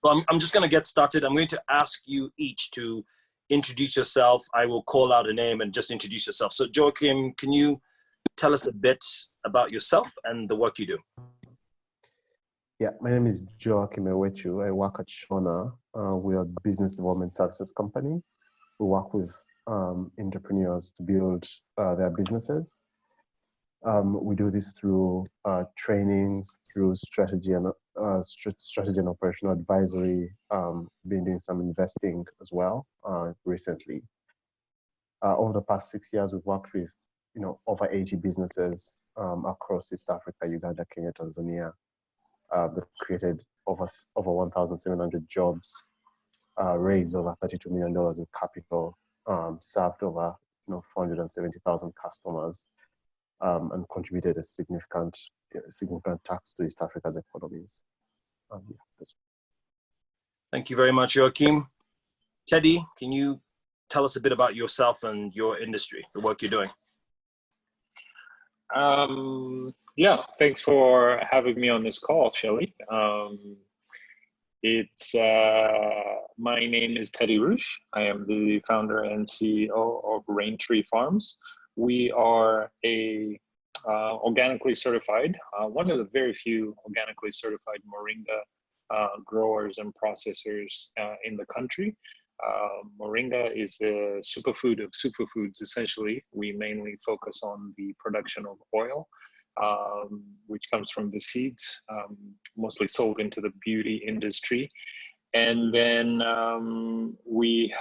Well, I'm just going to get started. I'm going to ask you each to introduce yourself. I will call out a name and just introduce yourself. So Joachim, can you tell us a bit about yourself and the work you do? Yeah, my name is Joachim Ewechu. I work at Shona. We are a business development services company. We work with entrepreneurs to build their businesses. We do this through trainings, through strategy and operational advisory. Been doing some investing as well recently. Over the past 6 years, we've worked with over 80 businesses across East Africa, Uganda, Kenya, Tanzania. That created over 1,700 jobs, raised over $32 million in capital, served over 470,000 customers, and contributed a significant tax to East Africa's economies. Thank you very much, Joachim. Teddy, can you tell us a bit about yourself and your industry, the work you're doing? Yeah, thanks for having me on this call, Shelley. My name is Teddy Ruge. I am the founder and CEO of Raintree Farms. We are organically certified, one of the very few organically certified moringa growers and processors in the country. Moringa is a superfood of superfoods, essentially. We mainly focus on the production of oil, which comes from the seeds, mostly sold into the beauty industry. And then we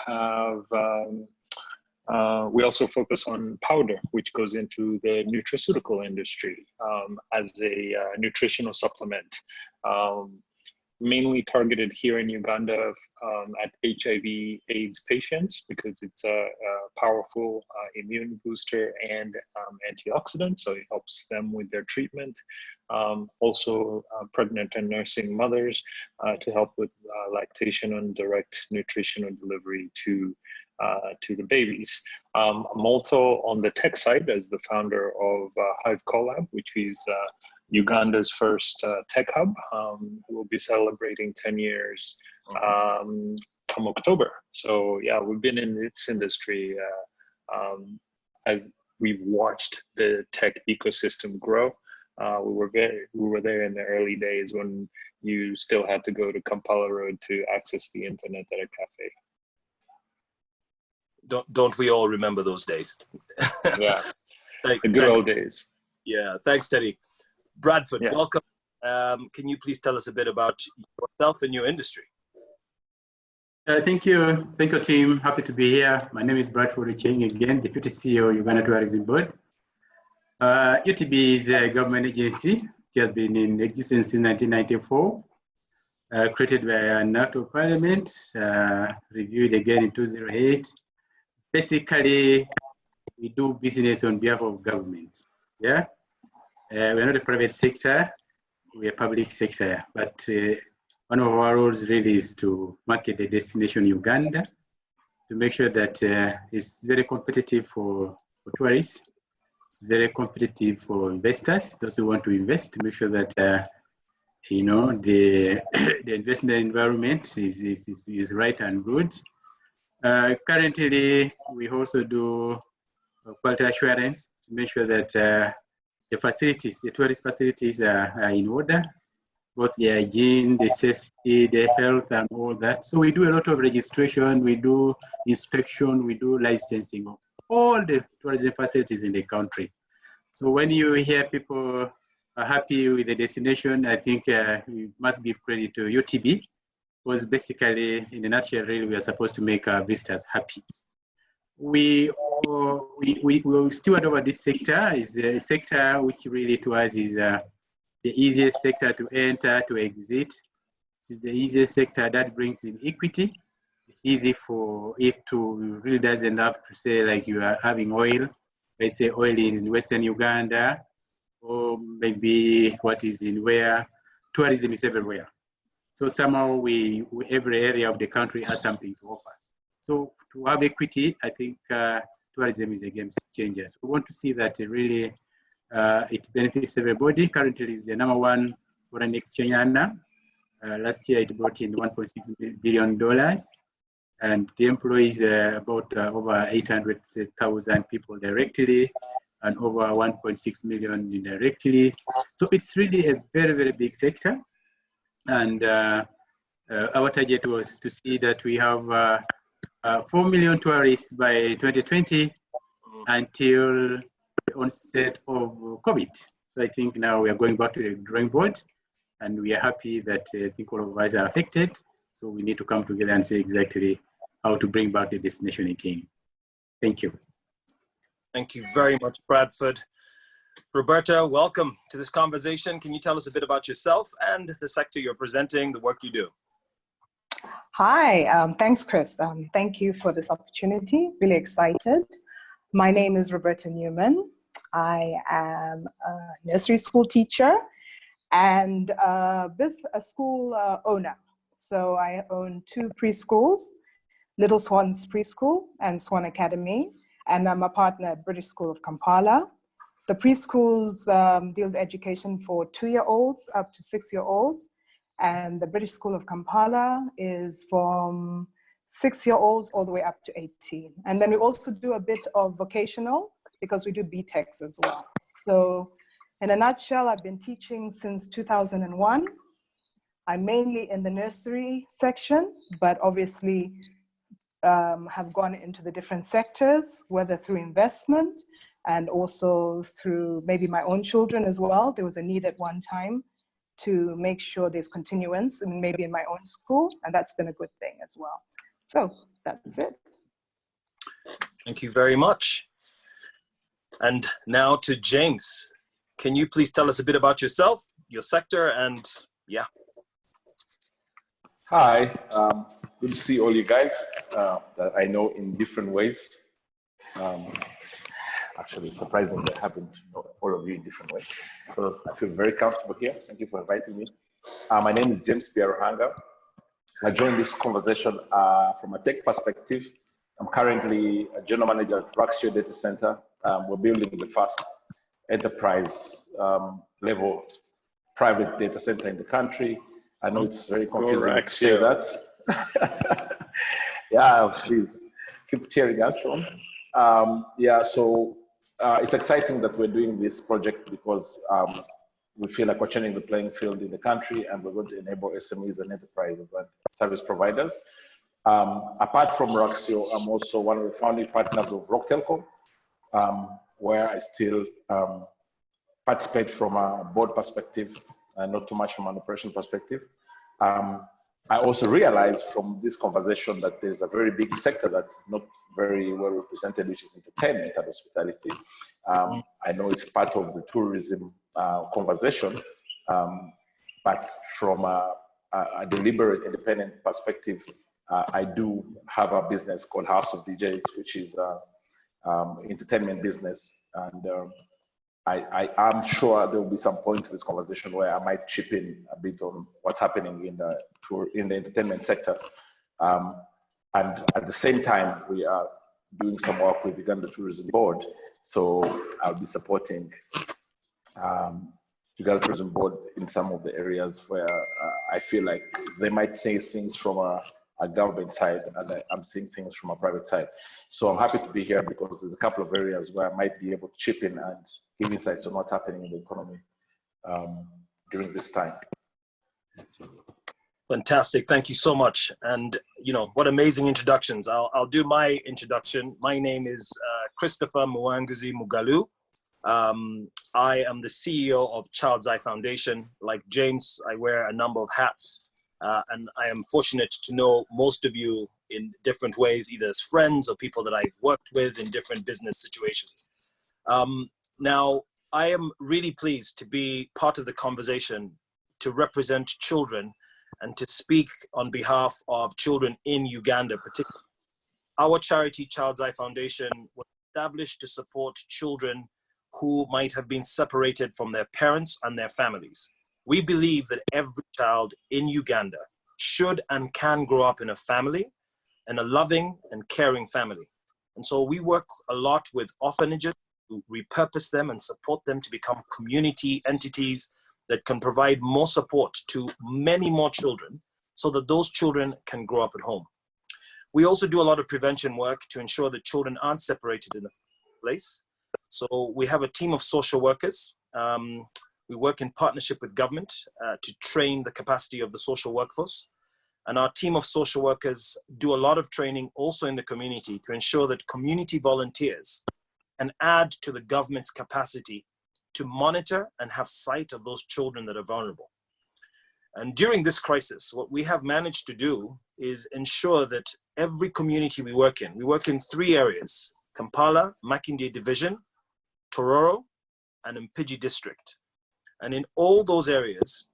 also focus on powder, which goes into the nutraceutical industry as a nutritional supplement. Mainly targeted here in Uganda at HIV/AIDS patients because it's a powerful immune booster and antioxidant, so it helps them with their treatment. Also pregnant and nursing mothers to help with lactation and direct nutritional delivery to the babies. I'm also on the tech side as the founder of Hive Collab, which is Uganda's first tech hub. We'll be celebrating 10 years come October. So yeah, we've been in this industry as we've watched the tech ecosystem grow. We were there in the early days when you still had to go to Kampala Road to access the internet at a cafe. Don't we all remember those days? Yeah, the good old days. Yeah, thanks, Teddy. Bradford, yeah. Welcome. Can you please tell us a bit about yourself and your industry? Thank you, team. Happy to be here. My name is Bradford Ochieng again, Deputy CEO, Uganda Tourism Board. UTB is a government agency. It has been in existence since 1994, created by an act of parliament, reviewed again in 2008. Basically, we do business on behalf of government. Yeah. We're not a private sector, we're a public sector, but one of our roles really is to market the destination Uganda, to make sure that it's very competitive for tourists, it's very competitive for investors, those who want to invest, to make sure that the investment environment is right and good. Currently, we also do quality assurance to make sure that the tourist facilities are in order, both the hygiene, the safety, the health, and all that. So we do a lot of registration, we do inspection, we do licensing of all the tourism facilities in the country. So when you hear people are happy with the destination, I think we must give credit to UTB, because basically, in a nutshell, really, we are supposed to make our visitors happy. We will steward over this sector. Is a sector which really to us is the easiest sector to enter, to exit. This is the easiest sector that brings in equity. It's easy for it to, really doesn't have to say like you are having oil, let's say oil in Western Uganda, or maybe what is in where tourism is everywhere. So somehow every area of the country has something to offer. So to have equity, I think tourism is a game changer. So we want to see that really it benefits everybody. Currently, it's the #1 foreign exchange earner. Last year, it brought in $1.6 billion. And the employees about over 800,000 people directly and over 1.6 million indirectly. So it's really a very, very big sector. And our target was to see that we have 4 million tourists by 2020 until the onset of COVID. So I think now we are going back to the drawing board, and we are happy that I think all of us are affected. So we need to come together and say exactly how to bring back the destination again. Thank you. Thank you very much, Bradford. Roberta, welcome to this conversation. Can you tell us a bit about yourself and the sector you're presenting, the work you do? Hi, thanks, Chris. Thank you for this opportunity. Really excited. My name is Roberta Newman. I am a nursery school teacher and a school owner. So I own 2 preschools, Little Swans Preschool and Swan Academy, and I'm a partner at British School of Kampala. The preschools deal with education for 2-year-olds up to 6-year-olds, and the British School of Kampala is from 6-year-olds all the way up to 18. And then we also do a bit of vocational because we do BTECs as well. So in a nutshell, I've been teaching since 2001. I'm mainly in the nursery section, but obviously have gone into the different sectors, whether through investment and also through maybe my own children as well. There was a need at one time to make sure there's continuance and maybe in my own school, and that's been a good thing as well. So that's it. Thank you very much. And now to James. Can you please tell us a bit about yourself, your sector, and yeah. Hi, good to see all you guys that I know in different ways. Actually, it's surprising that I happen to know all of you in different ways. So I feel very comfortable here. Thank you for inviting me. My name is James Byaruhanga. I joined this conversation from a tech perspective. I'm currently a general manager at Ruge Data Center. We're building the first enterprise level private data center in the country. I know it's very confusing to say that. Yeah, please keep cheering us on. Yeah, so it's exciting that we're doing this project because we feel like we're changing the playing field in the country, and we're going to enable SMEs and enterprises and service providers. Apart from Ruge, I'm also one of the founding partners of Rock Telco, where I still participate from a board perspective, not too much from an operation perspective. I also realized from this conversation that there's a very big sector that's not very well represented, which is entertainment and hospitality. I know it's part of the tourism conversation, but from a deliberate independent perspective, I do have a business called House of DJs, which is entertainment business. And I am sure there will be some points in this conversation where I might chip in a bit on what's happening in the entertainment sector. And at the same time, we are doing some work with the Uganda Tourism Board. So I'll be supporting Uganda Tourism Board in some of the areas where I feel like they might say things from a government side, and I'm seeing things from a private side. So I'm happy to be here because there's a couple of areas where I might be able to chip in and give insights on what's happening in the economy during this time. Fantastic, thank you so much. And you know, what amazing introductions. I'll do my introduction. My name is Christopher Mwanguzi Mugalu. I am the CEO of Child's Eye Foundation. Like James, I wear a number of hats. And I am fortunate to know most of you in different ways, either as friends or people that I've worked with in different business situations. Now, I am really pleased to be part of the conversation to represent children and to speak on behalf of children in Uganda, particularly. Our charity, Child's Eye Foundation, was established to support children who might have been separated from their parents and their families. We believe that every child in Uganda should and can grow up in a family, and a loving and caring family. And so we work a lot with orphanages to repurpose them and support them to become community entities that can provide more support to many more children so that those children can grow up at home. We also do a lot of prevention work to ensure that children aren't separated in the place. So we have a team of social workers. We work in partnership with government to train the capacity of the social workforce. And our team of social workers do a lot of training also in the community to ensure that community volunteers can add to the government's capacity to monitor and have sight of those children that are vulnerable. And during this crisis, what we have managed to do is ensure that every community we work in 3 areas: Kampala, Makindye Division, Tororo, and Mpigi District. And in all those areas,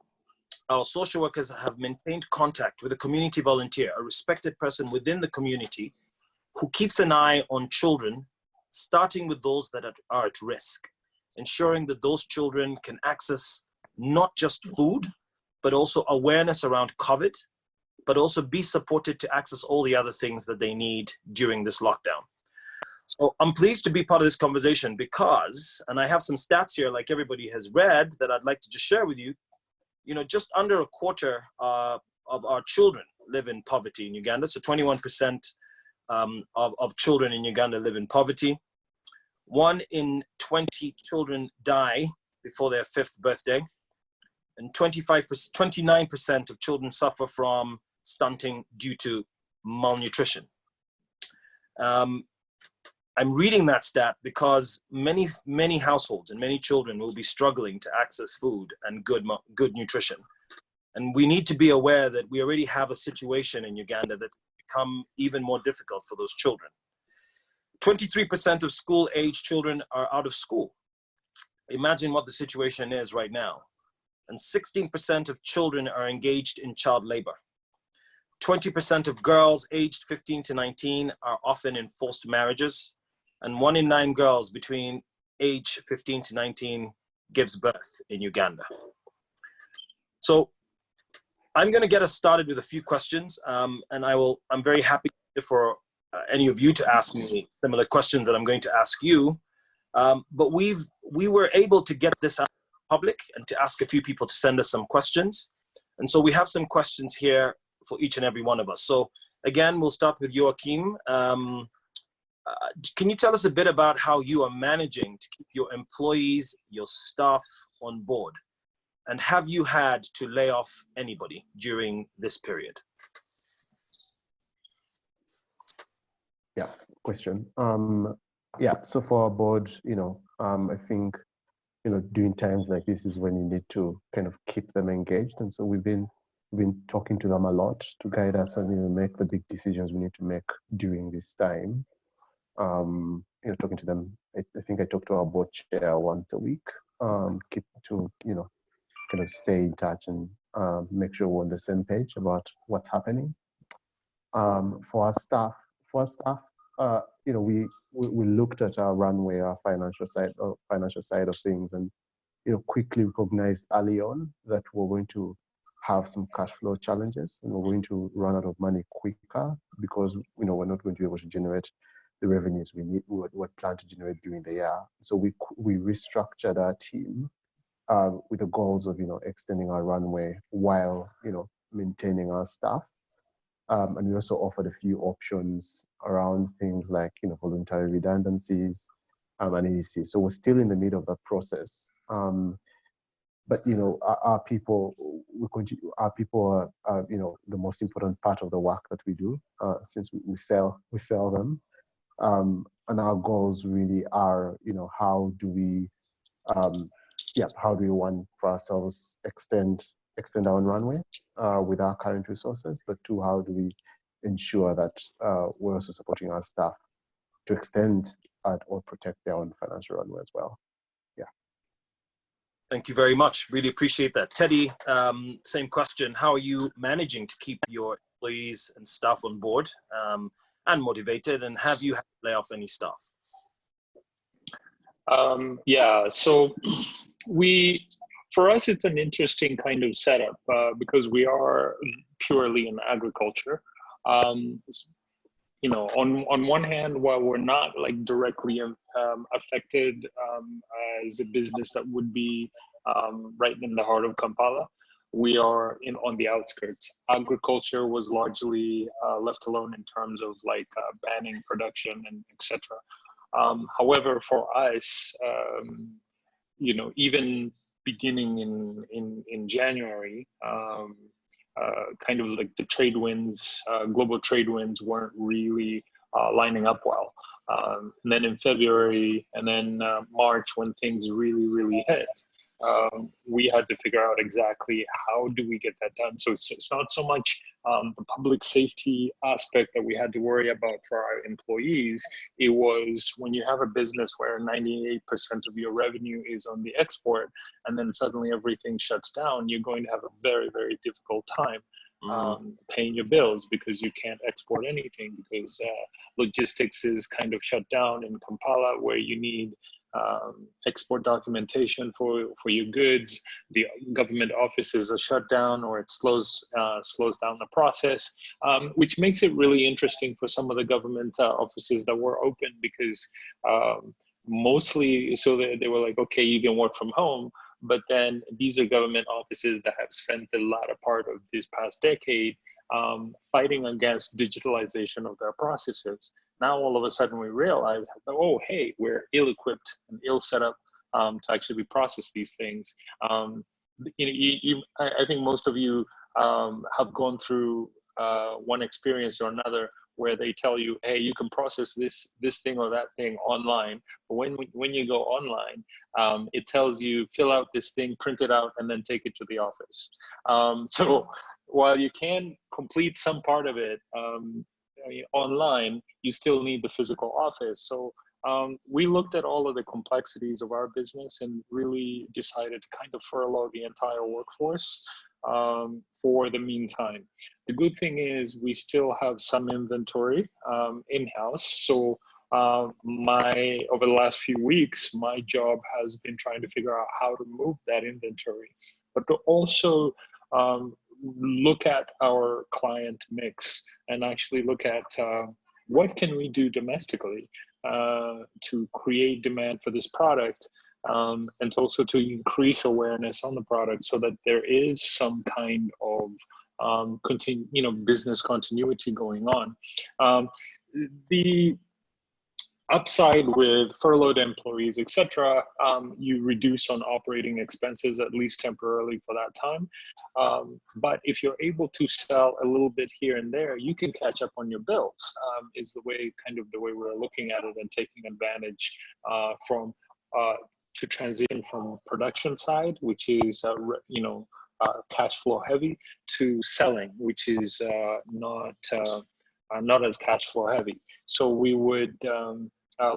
our social workers have maintained contact with a community volunteer, a respected person within the community who keeps an eye on children, starting with those that are at risk, ensuring that those children can access not just food, but also awareness around COVID, but also be supported to access all the other things that they need during this lockdown. So I'm pleased to be part of this conversation because, and I have some stats here like everybody has read that I'd like to just share with you. You know, just under a quarter of our children live in poverty in Uganda. So 21% of children in Uganda live in poverty. 1 in 20 children die before their 5th birthday. And 29% of children suffer from stunting due to malnutrition. I'm reading that stat because many households and many children will be struggling to access food and good nutrition. And we need to be aware that we already have a situation in Uganda that become even more difficult for those children. 23% of school-age children are out of school. Imagine what the situation is right now. And 16% of children are engaged in child labor. 20% of girls aged 15 to 19 are often in forced marriages. And 1 in 9 girls between age 15 to 19 gives birth in Uganda. So I'm going to get us started with a few questions, and I'm very happy for any of you to ask me similar questions that I'm going to ask you. But we were able to get this out in public and to ask a few people to send us some questions. And so we have some questions here for each and every one of us. So again, we'll start with Joachim. Can you tell us a bit about how you are managing to keep your employees, your staff on board? And have you had to lay off anybody during this period? Yeah, question. Yeah, so for our board, I think, during times like this is when you need to kind of keep them engaged. And so we've been talking to them a lot to guide us and make the big decisions we need to make during this time. Talking to them, I think I talk to our board chair once a week, keep to, kind of stay in touch and make sure we're on the same page about what's happening. For our staff, we looked at our runway, our financial side of things, and quickly recognized early on that we're going to have some cash flow challenges and we're going to run out of money quicker because we're not going to be able to generate the revenues we plan to generate during the year. So we restructured our team with the goals of extending our runway while maintaining our staff. And we also offered a few options around things like voluntary redundancies and etc. So we're still in the middle of that process. But our people, our people are the most important part of the work that we do, since we sell them. And our goals really are, how do we one, for ourselves, extend our own runway with our current resources, but 2, how do we ensure that we're also supporting our staff to extend or protect their own financial runway as well. Yeah. Thank you very much. Really appreciate that. Teddy, same question. How are you managing to keep your employees and staff on board and motivated, and have you had to lay off any staff? Yeah, so for us, it's an interesting kind of setup because we are purely in agriculture. On one hand, while we're not like directly affected as a business that would be right in the heart of Kampala. We are on the outskirts. Agriculture was largely left alone in terms of like banning production and etc. However, for us, you know, even beginning in January, kind of like the trade winds, global trade winds weren't really lining up well. And then in February and then March, when things really hit, we had to figure out exactly how do we get that done. So it's not so much the public safety aspect that we had to worry about for our employees. It was when you have a business where 98% of your revenue is on the export, and then suddenly everything shuts down, you're going to have a very difficult time paying your bills, because you can't export anything, because logistics is kind of shut down in Kampala, where you need export documentation for your goods. The government offices are shut down, or it slows down the process, which makes it really interesting for some of the government offices that were open, because mostly, so they were like, okay, you can work from home, but then these are government offices that have spent the latter part of this past decade fighting against digitalization of their processes. Now, all of a sudden, we realize, oh, hey, we're ill-equipped and ill-set up to actually process these things. You know, I think most of you have gone through one experience or another where they tell you, hey, you can process this thing or that thing online. But when you go online, it tells you, fill out this thing, print it out, and then take it to the office. So while you can complete some part of it online, you still need the physical office. So we looked at all of the complexities of our business and really decided to kind of furlough the entire workforce for the meantime. The good thing is we still have some inventory in-house. So over the last few weeks, my job has been trying to figure out how to move that inventory, but to also look at our client mix and actually look at what can we do domestically to create demand for this product, and also to increase awareness on the product, so that there is some kind of business continuity going on. The upside with furloughed employees, etc., you reduce on operating expenses, at least temporarily for that time. But if you're able to sell a little bit here and there, you can catch up on your bills, is the way we're looking at it, and taking advantage to transition from production side, which is cash flow heavy, to selling, which is not as cash flow heavy. So we would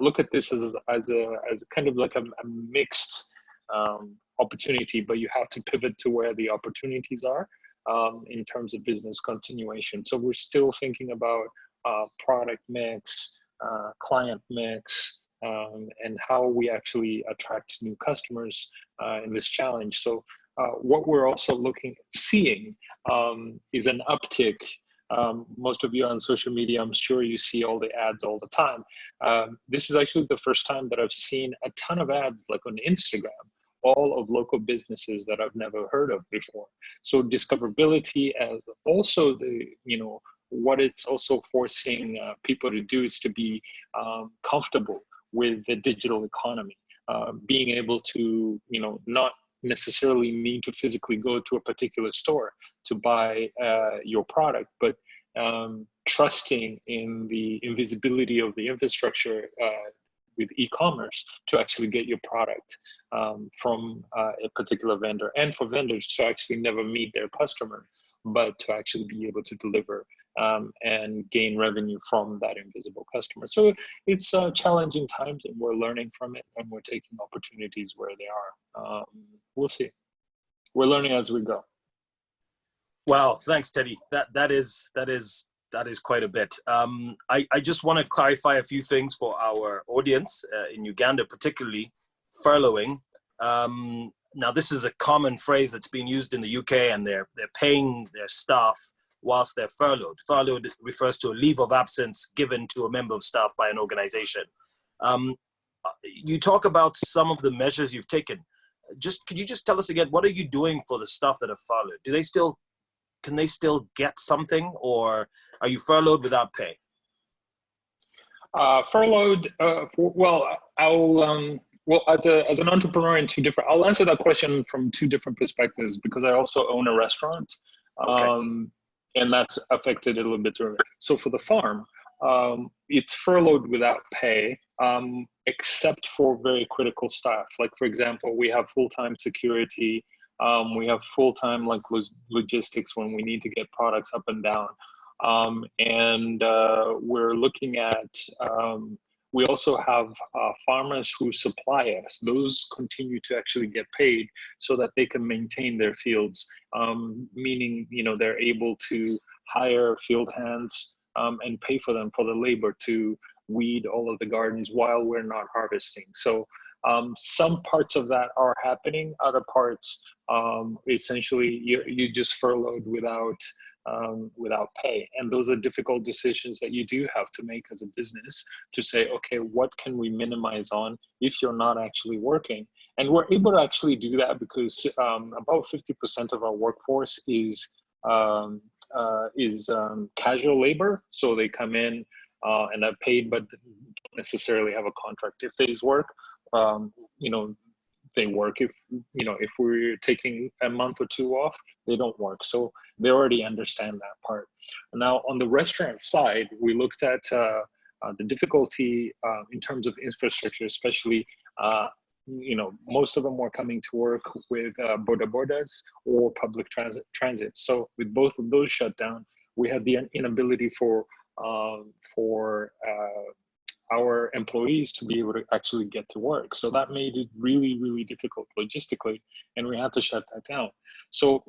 look at this as kind of like a mixed opportunity, but you have to pivot to where the opportunities are in terms of business continuation. So we're still thinking about product mix, client mix, and how we actually attract new customers in this challenge. So what we're also seeing is an uptick. Most of you on social media, I'm sure you see all the ads all the time. This is actually the first time that I've seen a ton of ads, like on Instagram, all of local businesses that I've never heard of before. So discoverability, and also what it's also forcing people to do is to be comfortable with the digital economy, being able to, not necessarily need to physically go to a particular store to buy your product, but trusting in the invisibility of the infrastructure with e-commerce to actually get your product from a particular vendor, and for vendors to actually never meet their customer, but to actually be able to deliver and gain revenue from that invisible customer. So it's challenging times, and we're learning from it, and we're taking opportunities where they are. We'll see. We're learning as we go. Wow, thanks, Teddy. That is quite a bit. I just want to clarify a few things for our audience in Uganda, particularly furloughing. Now, this is a common phrase that's been used in the UK, and they're paying their staff whilst they're furloughed. Furloughed refers to a leave of absence given to a member of staff by an organization. You talk about some of the measures you've taken. could you just tell us again, what are you doing for the staff that have furloughed? Can they still get something, or are you furloughed without pay? Furloughed, as an entrepreneur I'll answer that question from two different perspectives, because I also own a restaurant. Okay. And that's affected a little bit. So for the farm, it's furloughed without pay, except for very critical staff. Like, for example, we have full-time security, we have full-time like logistics when we need to get products up and down. We're looking at, we also have farmers who supply us. Those continue to actually get paid so that they can maintain their fields, meaning, they're able to hire field hands and pay for them for the labor to weed all of the gardens while we're not harvesting. So some parts of that are happening. Other parts, essentially, you just furloughed without pay. And those are difficult decisions that you do have to make as a business, to say, okay, what can we minimize on if you're not actually working? And we're able to actually do that because about 50% of our workforce is casual labor. So they come in and are paid, but don't necessarily have a contract. If they work, they work. If we're taking a month or two off, they don't work. So they already understand that part. Now, on the restaurant side, we looked at the difficulty in terms of infrastructure, especially, most of them were coming to work with boda-bodas or public transit. So with both of those shut down, we had the inability for our employees to be able to actually get to work. So that made it really, really difficult logistically, and we had to shut that down. So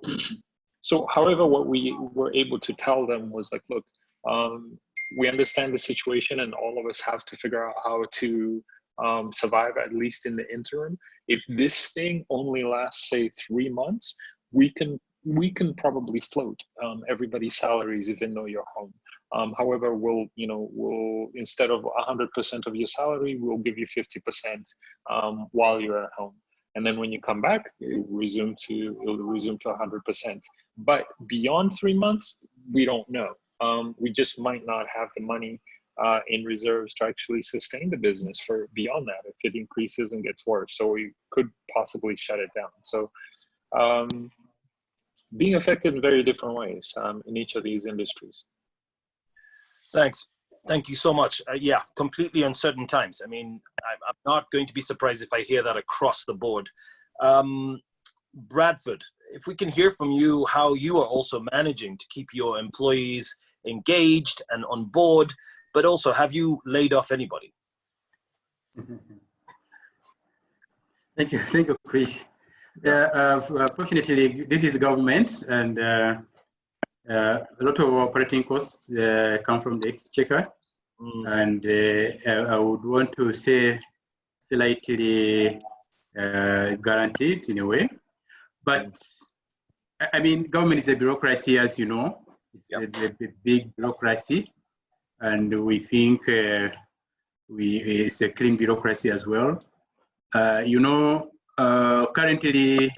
however, what we were able to tell them was like, look, we understand the situation, and all of us have to figure out how to survive, at least in the interim. If this thing only lasts, say, 3 months, we can probably float everybody's salaries even though you're home. However, we'll instead of 100% of your salary, we'll give you 50% while you're at home. And then when you come back, it'll resume to 100%. But beyond 3 months, we don't know. We just might not have the money in reserves to actually sustain the business for beyond that if it increases and gets worse. So we could possibly shut it down. So being affected in very different ways in each of these industries. Thanks. Thank you so much. Yeah, completely uncertain times. I mean, I'm not going to be surprised if I hear that across the board. Bradford, if we can hear from you how you are also managing to keep your employees engaged and on board, but also, have you laid off anybody? Thank you, Chris. Fortunately, this is government, and a lot of operating costs come from the exchequer, and I would want to say slightly guaranteed in a way. But I mean, government is a bureaucracy, as you know. It's a big bureaucracy, and we think it's a clean bureaucracy as well. Currently,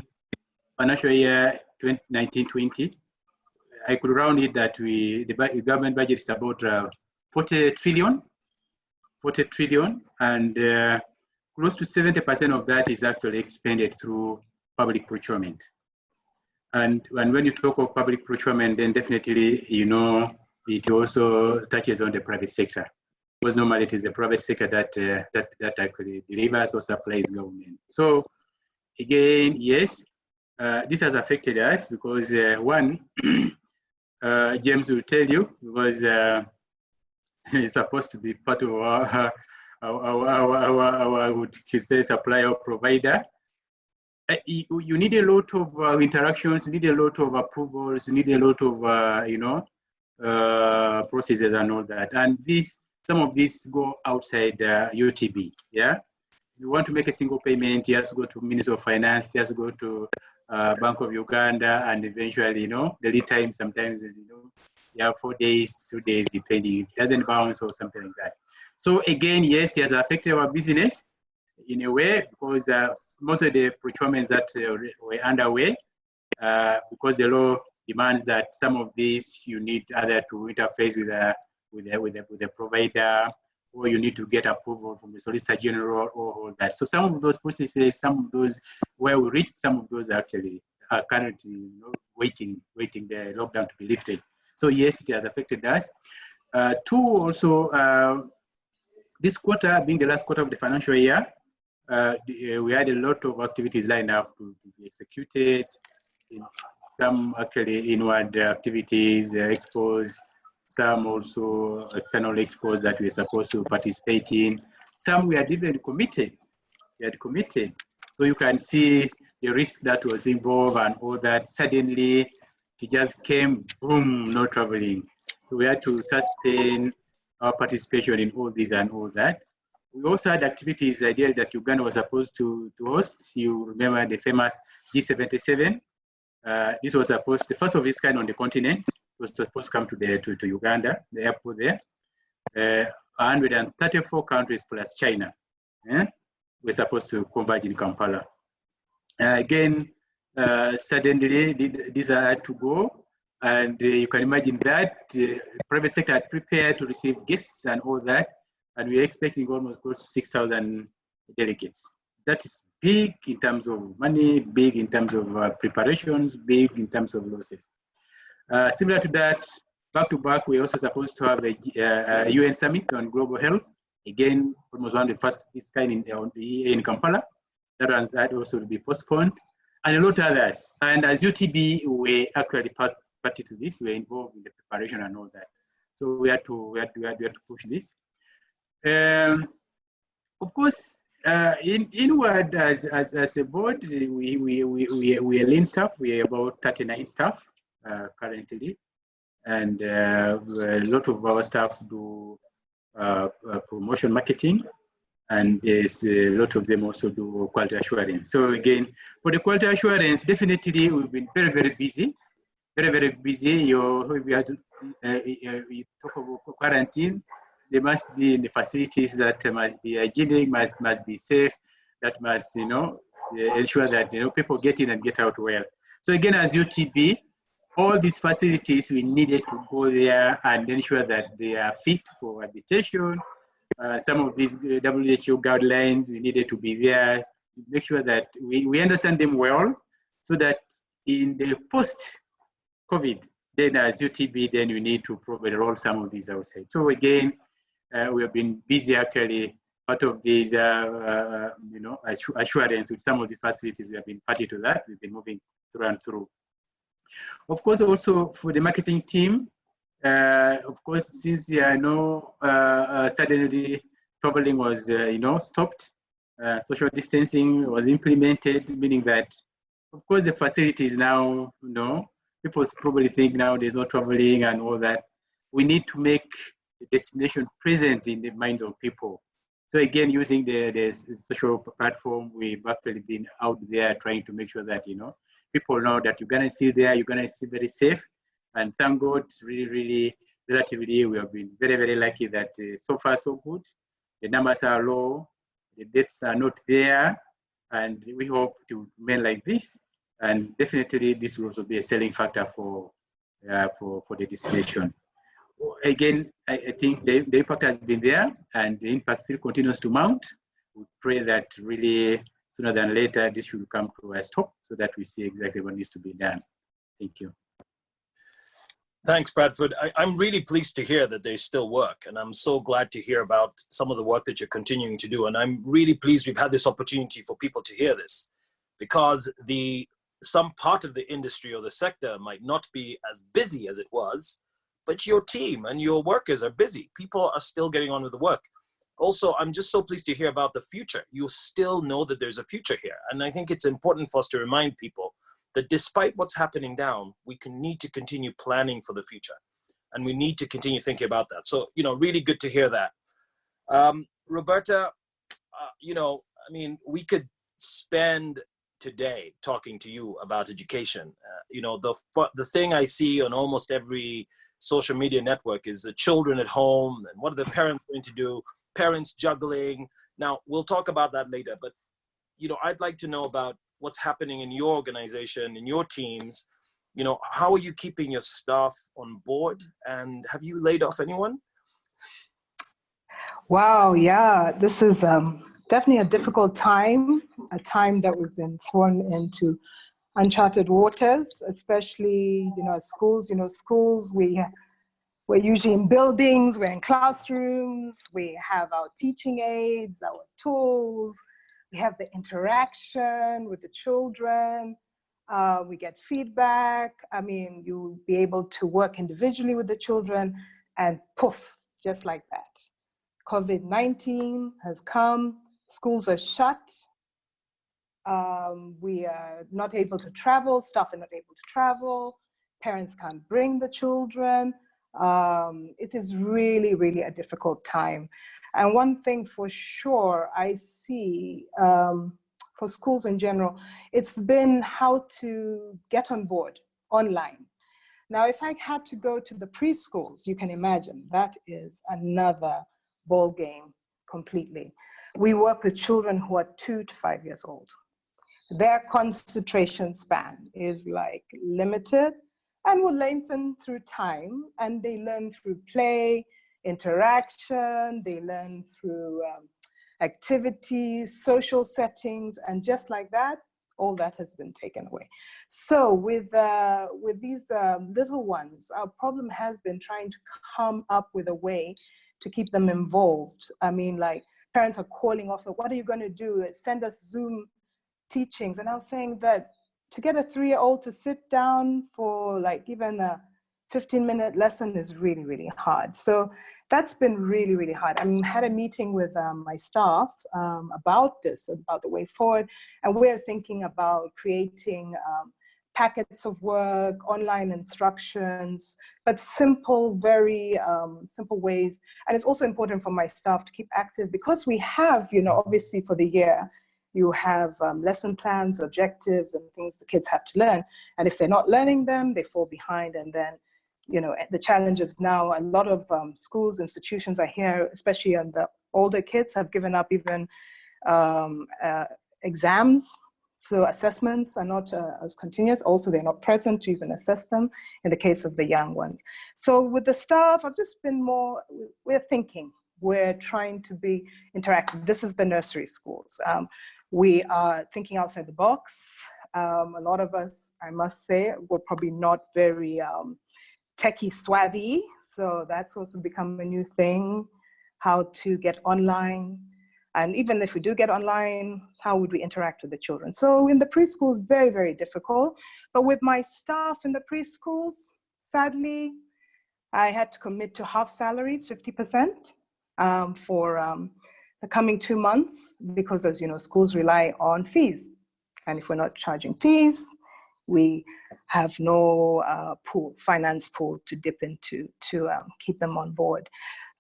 financial year 2019-20, I could round it that the government budget is about 40 trillion, and close to 70% of that is actually expended through public procurement. And when you talk of public procurement, then definitely, it also touches on the private sector, because normally it is the private sector that actually delivers or supplies government. So again, yes, this has affected us because one, James will tell you, because it's supposed to be part of our would say supplier or provider. You need a lot of interactions, you need a lot of approvals, you need a lot of processes and all that. And some of these go outside UTB. Yeah, if you want to make a single payment, you have to go to Ministry of Finance, you have to go to Bank of Uganda, and eventually, the lead time sometimes, you have 4 days, 2 days, depending. It doesn't bounce or something like that. So again, yes, it has affected our business. in a way, because most of the procurements that were underway, because the law demands that some of these you need either to interface with the provider, or you need to get approval from the Solicitor General, or all that. So some of those processes, some of those where we reached, some of those actually are currently waiting the lockdown to be lifted. So yes, it has affected us. Two, also, this quarter being the last quarter of the financial year, we had a lot of activities lined up to be executed. Some actually inward activities, expos, some also external expos that we are supposed to participate in. Some we had even committed. We had committed. So you can see the risk that was involved and all that. Suddenly, it just came, boom, no traveling. So we had to sustain our participation in all this and all that. We also had activities, ideally, that Uganda was supposed to host. You remember the famous G77. This was supposed, the first of its kind on the continent. It was supposed to come to Uganda, the airport there. 134 countries plus China. We're supposed to converge in Kampala. Again, suddenly these had to go. And you can imagine that private sector had prepared to receive guests and all that. And we're expecting almost close to 6,000 delegates. That is big in terms of money, big in terms of preparations, big in terms of losses. Similar to that, back to back, we're also supposed to have a UN summit on global health. Again, almost one of the first of its kind in Kampala. That one had also to be postponed, and a lot of others. And as UTB, we actually party to this. We're involved in the preparation and all that. So we had to push this. Of course, inward as a board, we are lean staff. We are about 39 staff currently, and a lot of our staff do promotion marketing, and there's a lot of them also do quality assurance. So again, for the quality assurance, definitely we've been very, very busy. Very, very busy. If you have to you talk about quarantine, they must be in the facilities that must be hygienic, must be safe, that must, ensure that, people get in and get out well. So again, as UTB, all these facilities, we needed to go there and ensure that they are fit for habitation. Some of these WHO guidelines, we needed to be there to make sure that we understand them well, so that in the post-COVID, then as UTB, then we need to probably roll some of these outside. So again, we have been busy actually. Part of these, assurance with some of these facilities, we have been party to that. We've been moving through and through. Of course, also for the marketing team, of course, since suddenly traveling was, stopped, social distancing was implemented, meaning that, of course, the facilities now, people probably think now there's no traveling and all that. We need to make the destination present in the minds of people. So again, using the social platform, we've actually been out there trying to make sure that, people know that you're going to see there, you're going to see very safe. And thank God, really, really, relatively, we have been very, very lucky that so far so good. The numbers are low, the deaths are not there, and we hope to remain like this. And definitely, this will also be a selling factor for the destination. Again, I think the impact has been there, and the impact still continues to mount. We pray that really sooner than later, this should come to a stop so that we see exactly what needs to be done. Thank you. Thanks, Bradford. I'm really pleased to hear that there's still work, and I'm so glad to hear about some of the work that you're continuing to do. And I'm really pleased we've had this opportunity for people to hear this, because some part of the industry or the sector might not be as busy as it was, but your team and your workers are busy. People are still getting on with the work. Also, I'm just so pleased to hear about the future. You still know that there's a future here. And I think it's important for us to remind people that despite what's happening down, we need to continue planning for the future. And we need to continue thinking about that. So, really good to hear that. Roberta, we could spend today talking to you about education. The thing I see on almost every social media network is the children at home and what are the parents going to do, parents juggling, Now, we'll talk about that later, but I'd like to know about what's happening in your organization, in your teams. How are you keeping your staff on board, and have you laid off anyone? Wow, yeah, this is definitely a difficult time, a time that we've been thrown into uncharted waters, especially, schools. Schools, we're usually in buildings, we're in classrooms, we have our teaching aids, our tools, we have the interaction with the children, we get feedback. I mean, you'll be able to work individually with the children, and poof, just like that. COVID-19 has come, schools are shut, we are not able to travel, staff are not able to travel, parents can't bring the children. It is really, really a difficult time. And one thing for sure I see for schools in general, it's been how to get on board online. Now, if I had to go to the preschools, you can imagine that is another ball game completely. We work with children who are 2 to 5 years old. Their concentration span is like limited and will lengthen through time, and they learn through play, interaction, they learn through activities, social settings, and just like that, all that has been taken away. So with these little ones, our problem has been trying to come up with a way to keep them involved. I mean, like, parents are calling off, what are you going to do? Send us Zoom teachings. And I was saying that to get a 3-year-old to sit down for like even a 15-minute lesson is really, really hard. So that's been really, really hard. I had a meeting with my staff about this, about the way forward. And we're thinking about creating packets of work, online instructions, but simple, very simple ways. And it's also important for my staff to keep active because we have, obviously for the year, you have lesson plans, objectives, and things the kids have to learn. And if they're not learning them, they fall behind. And then, the challenge is now a lot of schools, institutions are here, especially on the older kids, have given up even exams. So assessments are not as continuous. Also, they're not present to even assess them in the case of the young ones. So with the staff, I've just been we're thinking, we're trying to be interactive. This is the nursery schools. We are thinking outside the box. A lot of us, I must say, we're probably not very techie savvy. So that's also become a new thing, how to get online. And even if we do get online, how would we interact with the children? So in the preschools, very, very difficult. But with my staff in the preschools, sadly, I had to commit to half salaries, 50% for the coming 2 months, because as you know, schools rely on fees. And if we're not charging fees, we have no finance pool to dip into to keep them on board.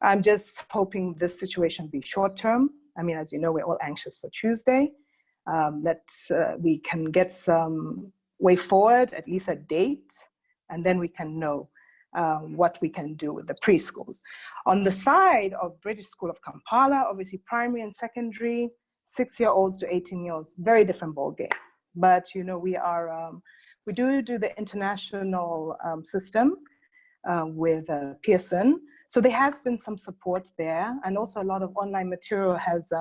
I'm just hoping this situation be short term. As you know, we're all anxious for Tuesday. We can get some way forward, at least a date, and then we can know what we can do with the preschools. On the side of British School of Kampala, obviously primary and secondary, 6-year-olds to 18-year-olds, very different ballgame. But we do the international system with Pearson. So there has been some support there, and also a lot of online material has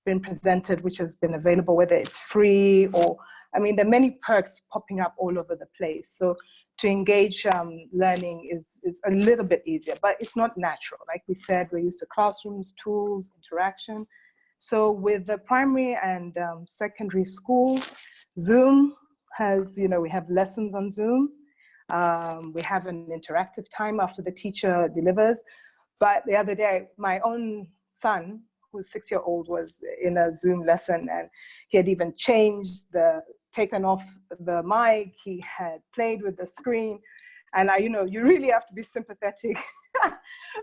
been presented, which has been available, whether it's free or, there are many perks popping up all over the place. So to engage learning is a little bit easier, but it's not natural. Like we said, we're used to classrooms, tools, interaction. So with the primary and secondary school, Zoom has, we have lessons on Zoom. We have an interactive time after the teacher delivers. But the other day, my own son, who's 6-year-old, was in a Zoom lesson, and he had even taken off the mic, he had played with the screen. And you really have to be sympathetic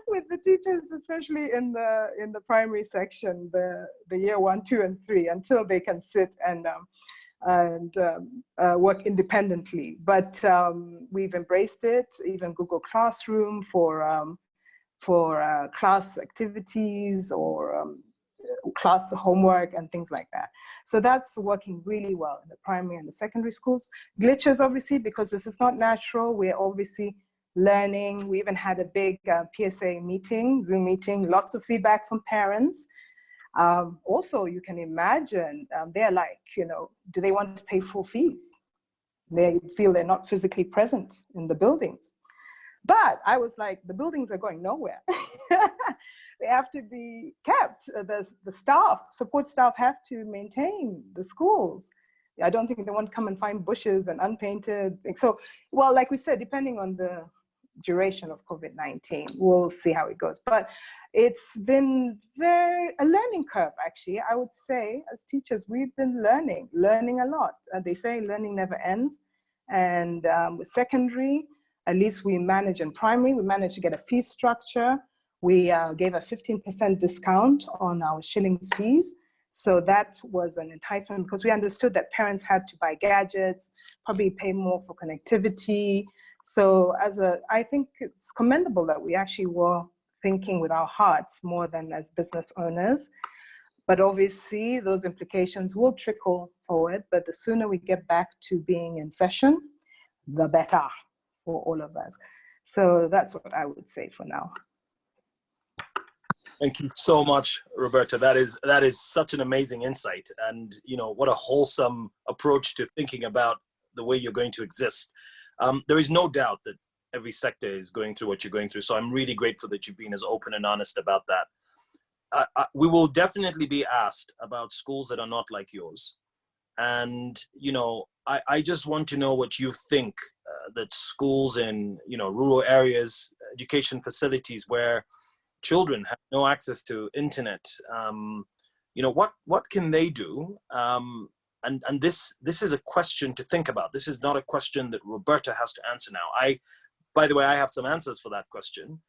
with the teachers, especially in the primary section, the year 1, 2, and 3, until they can sit and work independently. But we've embraced it, even Google Classroom for class activities or class homework and things like that. So that's working really well in the primary and the secondary schools. Glitches, obviously, because this is not natural. We're obviously learning. We even had a big PSA meeting, Zoom meeting, lots of feedback from parents. Also, you can imagine, they're like, do they want to pay full fees? They feel they're not physically present in the buildings. But I was like, the buildings are going nowhere. They have to be kept. The staff, support staff have to maintain the schools. I don't think they want to come and find bushes and unpainted. So, well, like we said, depending on the duration of COVID-19, we'll see how it goes. But it's been a learning curve, actually. I would say as teachers, we've been learning a lot. They say learning never ends. And with secondary, at least we manage in primary, we managed to get a fee structure. We gave a 15% discount on our shillings fees. So that was an enticement because we understood that parents had to buy gadgets, probably pay more for connectivity. So I think it's commendable that we actually were thinking with our hearts more than as business owners. But obviously those implications will trickle forward, but the sooner we get back to being in session, the better for all of us. So that's what I would say for now. Thank you so much, Roberta. That is such an amazing insight, and what a wholesome approach to thinking about the way you're going to exist. There is no doubt that every sector is going through what you're going through, so I'm really grateful that you've been as open and honest about that. We will definitely be asked about schools that are not like yours, and I just want to know what you think that schools in rural areas, education facilities where children have no access to internet, what can they do? And this is a question to think about. This is not a question that Roberta has to answer now. By the way, I have some answers for that question.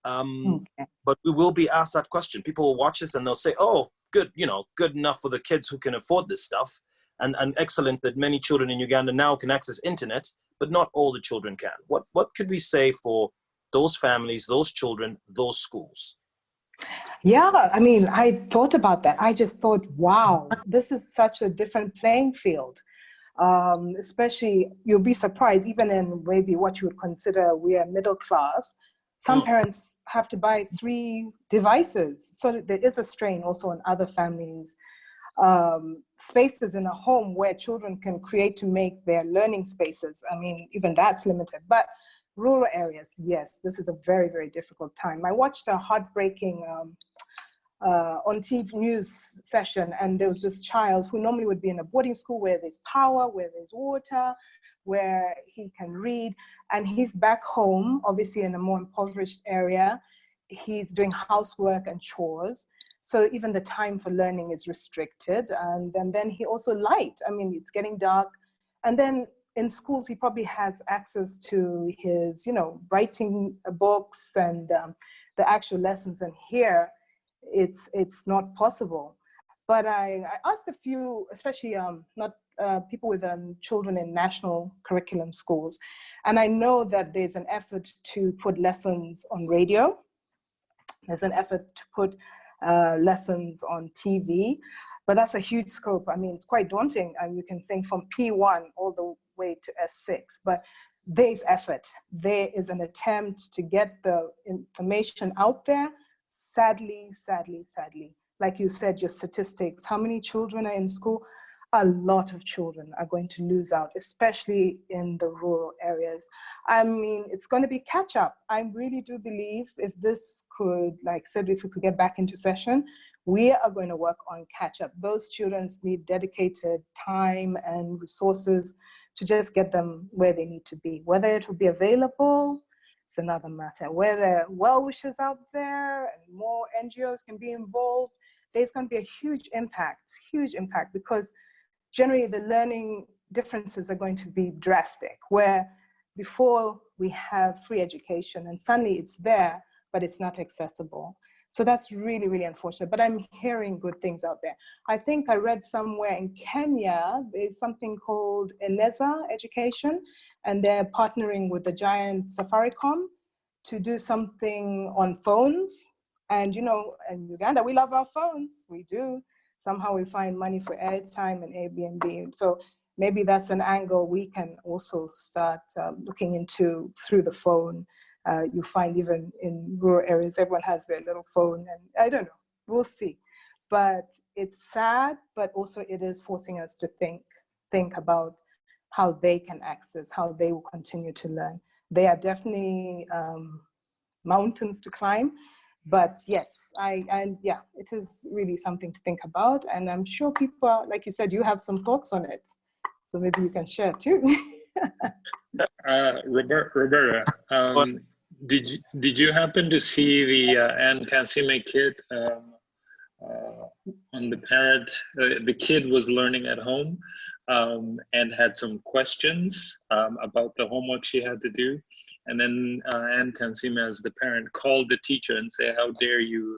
Okay. But we will be asked that question. People will watch this and they'll say, oh, good, good enough for the kids who can afford this stuff. And excellent that many children in Uganda now can access internet, but not all the children can. What could we say for those families, those children, those schools? Yeah, I mean, I thought about that. I just thought, wow, this is such a different playing field. Especially, you'll be surprised, even in maybe what you would consider we are middle class, some parents have to buy 3 devices. So there is a strain also on other families. Spaces in a home where children can create to make their learning spaces. I mean, even that's limited. But rural areas, yes, this is a very, very difficult time. I watched a heartbreaking on TV news session, and there was this child who normally would be in a boarding school where there's power, where there's water, where he can read, and he's back home, obviously in a more impoverished area. He's doing housework and chores. So even the time for learning is restricted. And then he also light. I mean, it's getting dark. And then in schools, he probably has access to his, writing books and the actual lessons. And here, it's not possible. But I asked a few, especially people with children in national curriculum schools. And I know that there's an effort to put lessons on radio. There's an effort to put lessons on TV, but that's a huge scope. I mean, it's quite daunting. And you can think from P1 all the way to S6, but there's effort. There is an attempt to get the information out there. Sadly, like you said, your statistics, how many children are in school? A lot of children are going to lose out, especially in the rural areas. I mean, it's going to be catch up. I really do believe if this could, like I said, if we could get back into session, we are going to work on catch up. Those students need dedicated time and resources to just get them where they need to be. Whether it will be available, it's another matter. Whether well-wishers out there and more NGOs can be involved, there's going to be a huge impact, because generally the learning differences are going to be drastic, where before we have free education and suddenly it's there, but it's not accessible. So that's really, really unfortunate, but I'm hearing good things out there. I think I read somewhere in Kenya, there's something called Eneza Education, and they're partnering with the giant Safaricom to do something on phones And, you know, in Uganda, we love our phones. We do. Somehow we find money for airtime and Airbnb. So maybe that's an angle we can also start looking into through the phone. You find even in rural areas, everyone has their little phone, and I don't know, we'll see. But it's sad, but also it is forcing us to think about how they can access, how they will continue to learn. They are definitely mountains to climb, but yes, yeah, it is really something to think about. And I'm sure people are, like you said, you have some thoughts on it. So maybe you can share too. Roberta, did you happen to see the Anne Kansime kid on the parent? The kid was learning at home and had some questions about the homework she had to do. And then Anne Kansime, as the parent, called the teacher and said, "How dare you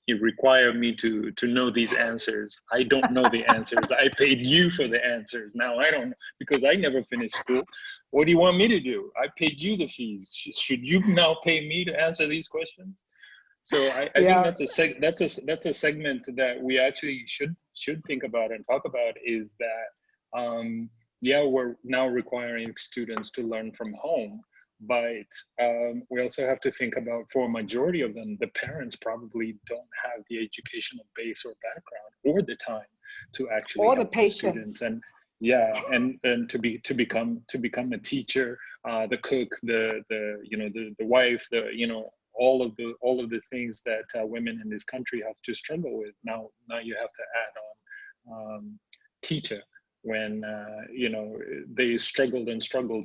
require me to know these answers? I don't know the answers. I paid you for the answers. Now I don't know because I never finished school. What do you want me to do? I paid you the fees. Should you now pay me to answer these questions?" So I think that's a segment that we actually should think about and talk about, is that yeah, we're now requiring students to learn from home, but we also have to think about, for a majority of them, the parents probably don't have the educational base or background or the time to actually or help the patience. Students. And yeah, and to become a teacher, the cook, the wife, all of the things that women in this country have to struggle with. Now you have to add on teacher, when they struggled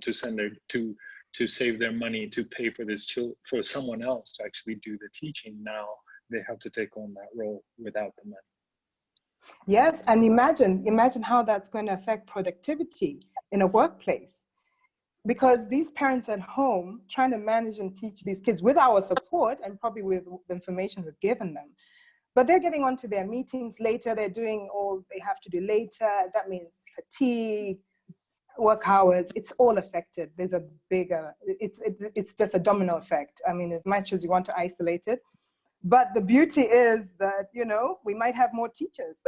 to send to save their money to pay for for someone else to actually do the teaching. Now they have to take on that role without the money. Yes, and imagine how that's going to affect productivity in a workplace. Because these parents at home trying to manage and teach these kids with our support and probably with the information we've given them, but they're getting onto their meetings later, they're doing all they have to do later. That means fatigue, work hours, it's all affected. There's a bigger, it's just a domino effect. I mean, as much as you want to isolate it, but the beauty is that, we might have more teachers.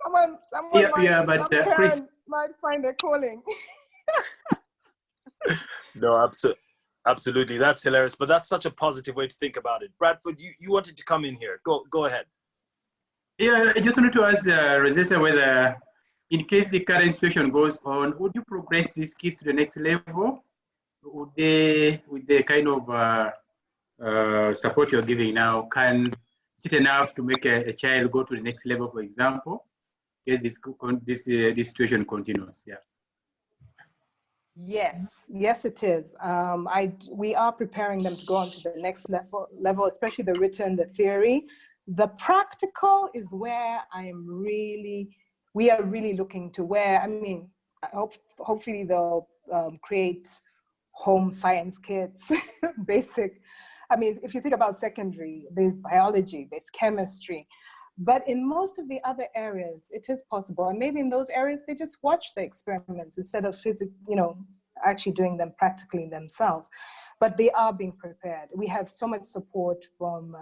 Someone Chris, might find their calling. No, absolutely. That's hilarious, but that's such a positive way to think about it. Bradford, you wanted to come in here. Go ahead. Yeah, I just wanted to ask Rosetta whether, in case the current situation goes on, would you progress these kids to the next level? Would the kind of support you're giving now, is it enough to make a child go to the next level, for example, if this situation continues? Yeah. Yes, it is. We are preparing them to go on to the next level, especially the written, the theory. The practical is where we are really looking to where, I mean, hopefully they'll create home science kits, basic. I mean, if you think about secondary, there's biology, there's chemistry. But in most of the other areas, it is possible. And maybe in those areas, they just watch the experiments instead of actually doing them practically themselves. But they are being prepared. We have so much support from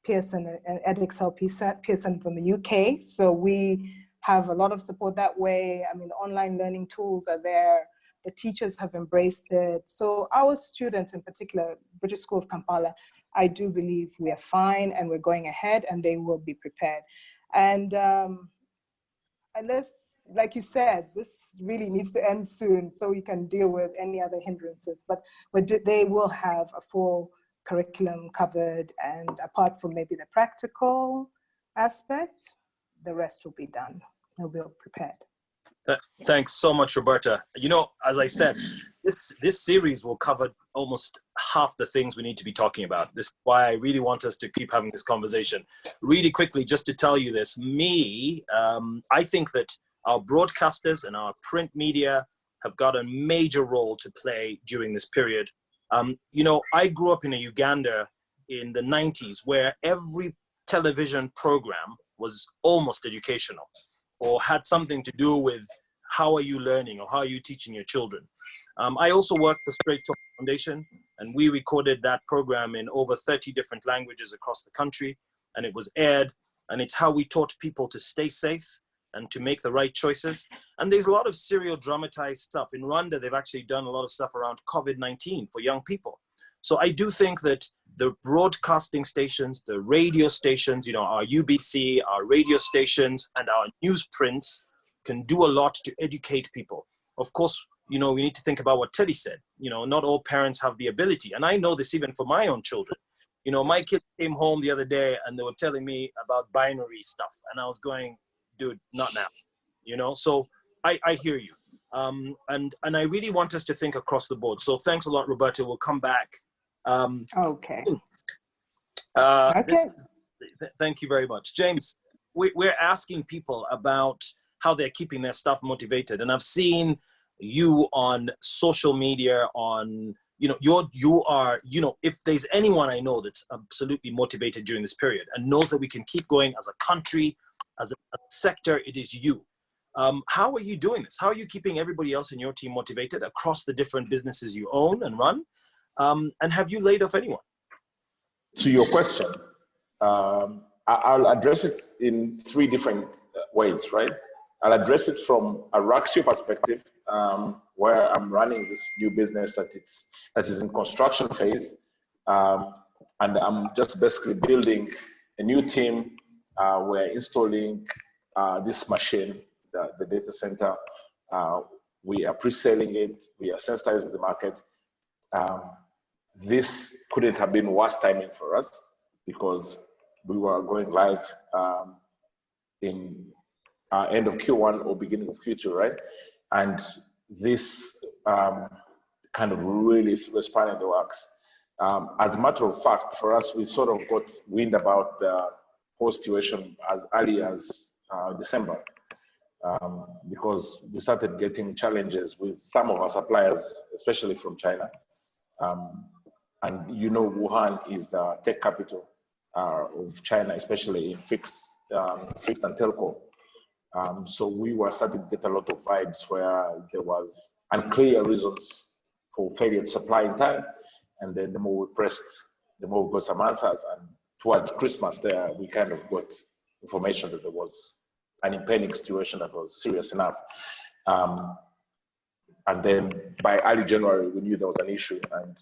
Pearson and EdXL Pearson from the UK. So we have a lot of support that way. I mean, the online learning tools are there. The teachers have embraced it. So our students in particular, British School of Kampala, I do believe we are fine and we're going ahead and they will be prepared. And unless, like you said, this really needs to end soon so we can deal with any other hindrances. But they will have a full curriculum covered, and apart from maybe the practical aspect, the rest will be done. They'll be prepared. Thanks so much, Roberta. As I said, this series will cover almost half the things we need to be talking about. This is why I really want us to keep having this conversation. Really quickly, just to tell you this, I think that our broadcasters and our print media have got a major role to play during this period. I grew up in Uganda in the 90s where every television program was almost educational or had something to do with how are you learning or how are you teaching your children. I also work for Straight Talk Foundation, And we recorded that program in over 30 different languages across the country, and it was aired. And it's how we taught people to stay safe and to make the right choices. And there's a lot of serial dramatized stuff. In Rwanda, they've actually done a lot of stuff around COVID-19 for young people. So I do think that the broadcasting stations, the radio stations, you know, our UBC, our radio stations, and our newsprints can do a lot to educate people. Of course, you know, we need to think about what Teddy said. You know, not all parents have the ability. And I know this even for my own children. You know, my kids came home the other day and they were telling me about binary stuff. And I was going, dude, not now. You know, so I hear you. And I really want us to think across the board. So thanks a lot, Roberta. We'll come back. Okay. Thank you very much. James, we're asking people about how they're keeping their staff motivated. And I've seen you on social media, on, you know, you are, you know, if there's anyone I know that's absolutely motivated during this period and knows that we can keep going as a country, as a sector, it is you. How are you doing this? How are you keeping everybody else in your team motivated across the different businesses you own and run? And have you laid off anyone? To your question, I'll address it in three different ways, right? I'll address it from a Ruge perspective, where I'm running this new business that is in construction phase, and I'm just basically building a new team. We're installing this machine, the data center. We are pre-selling it. We are sensitizing the market. This couldn't have been worse timing for us because we were going live in end of Q1 or beginning of Q2, right? And this kind of really threw a spanner in the works. As a matter of fact, for us, we sort of got wind about the whole situation as early as December, because we started getting challenges with some of our suppliers, especially from China. And you know, Wuhan is the tech capital of China, especially in fixed and telco. So we were starting to get a lot of vibes where there was unclear reasons for failure to supply in time. And then the more we pressed, the more we got some answers. And towards Christmas there, we kind of got information that there was an impending situation that was serious enough. And then by early January, we knew there was an issue, and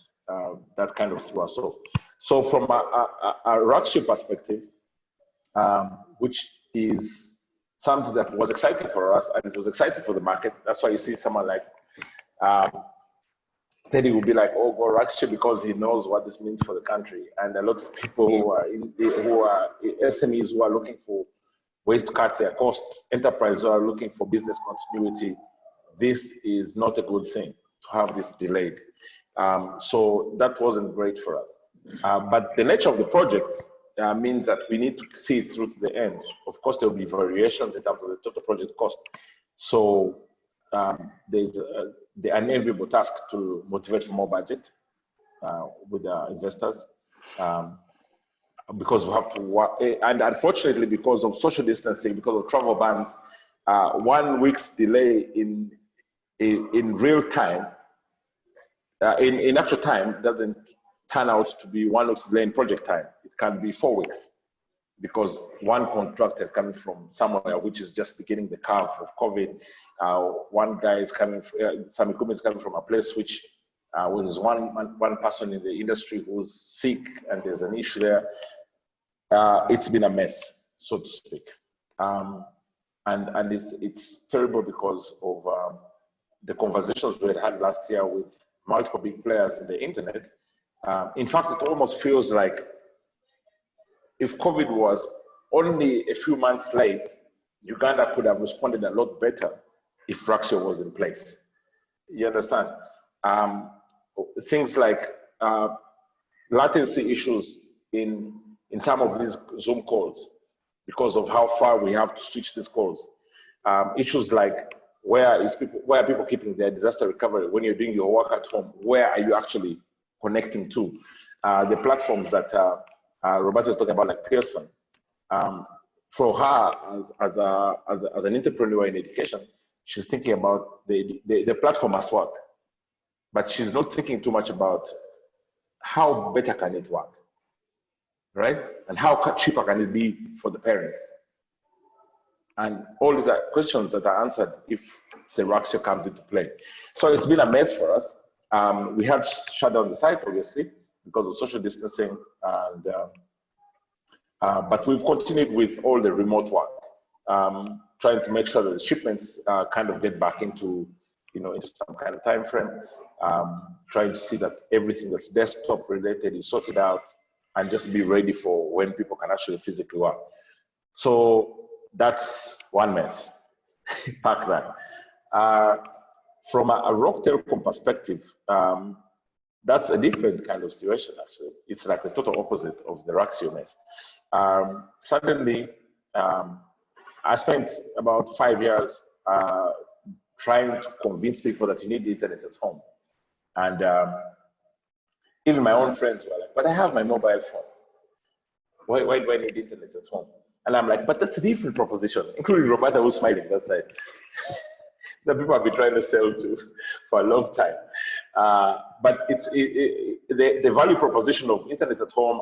that kind of threw us off. So from a Ruge perspective, which is something that was exciting for us and it was exciting for the market. That's why you see someone like Teddy will be like, oh, go Ruge, because he knows what this means for the country. And a lot of people who are SMEs who are looking for ways to cut their costs, enterprises who are looking for business continuity, this is not a good thing to have this delayed. So that wasn't great for us. But the nature of the project means that we need to see it through to the end. Of course, there will be variations in terms of the total project cost. So there's the unenviable task to motivate for more budget with our investors, because we have to work. And unfortunately, because of social distancing, because of travel bans, 1 week's delay in real time, in actual time, doesn't turn out to be 1 week's delay in project time. It can be 4 weeks, because one contract is coming from somewhere which is just beginning the curve of COVID. One guy is coming, some equipment is coming from a place which there's one person in the industry who's sick and there's an issue there. It's been a mess, so to speak. And it's terrible because of the conversations we had last year with multiple big players in the internet. In fact, it almost feels like if COVID was only a few months late, Uganda could have responded a lot better if Ruge was in place. You understand? Things like latency issues in some of these Zoom calls because of how far we have to switch these calls. Issues like where are people keeping their disaster recovery when you're doing your work at home? Where are you actually connecting to? The platforms that Roberta is talking about, like Pearson. For her, as an entrepreneur in education, she's thinking about the platform as work, but she's not thinking too much about how better can it work, right? And how cheaper can it be for the parents? And all these are questions that are answered if, say, Ruge comes into play. So it's been a mess for us. We had to shut down the site, obviously, because of social distancing, and but we've continued with all the remote work, trying to make sure that the shipments kind of get back into, into some kind of time frame, trying to see that everything that's desktop related is sorted out, and just be ready for when people can actually physically work. So that's one mess. Pack that. From a Rock Telecom perspective, that's a different kind of situation, actually. It's like the total opposite of the Ruge mess. Suddenly, I spent about 5 years trying to convince people that you need the internet at home. And even my own friends were like, but I have my mobile phone. Why do I need internet at home? And I'm like, but that's a different proposition, including Roberta, who's smiling. That's like, that people have been trying to sell to for a long time. But it's the value proposition of internet at home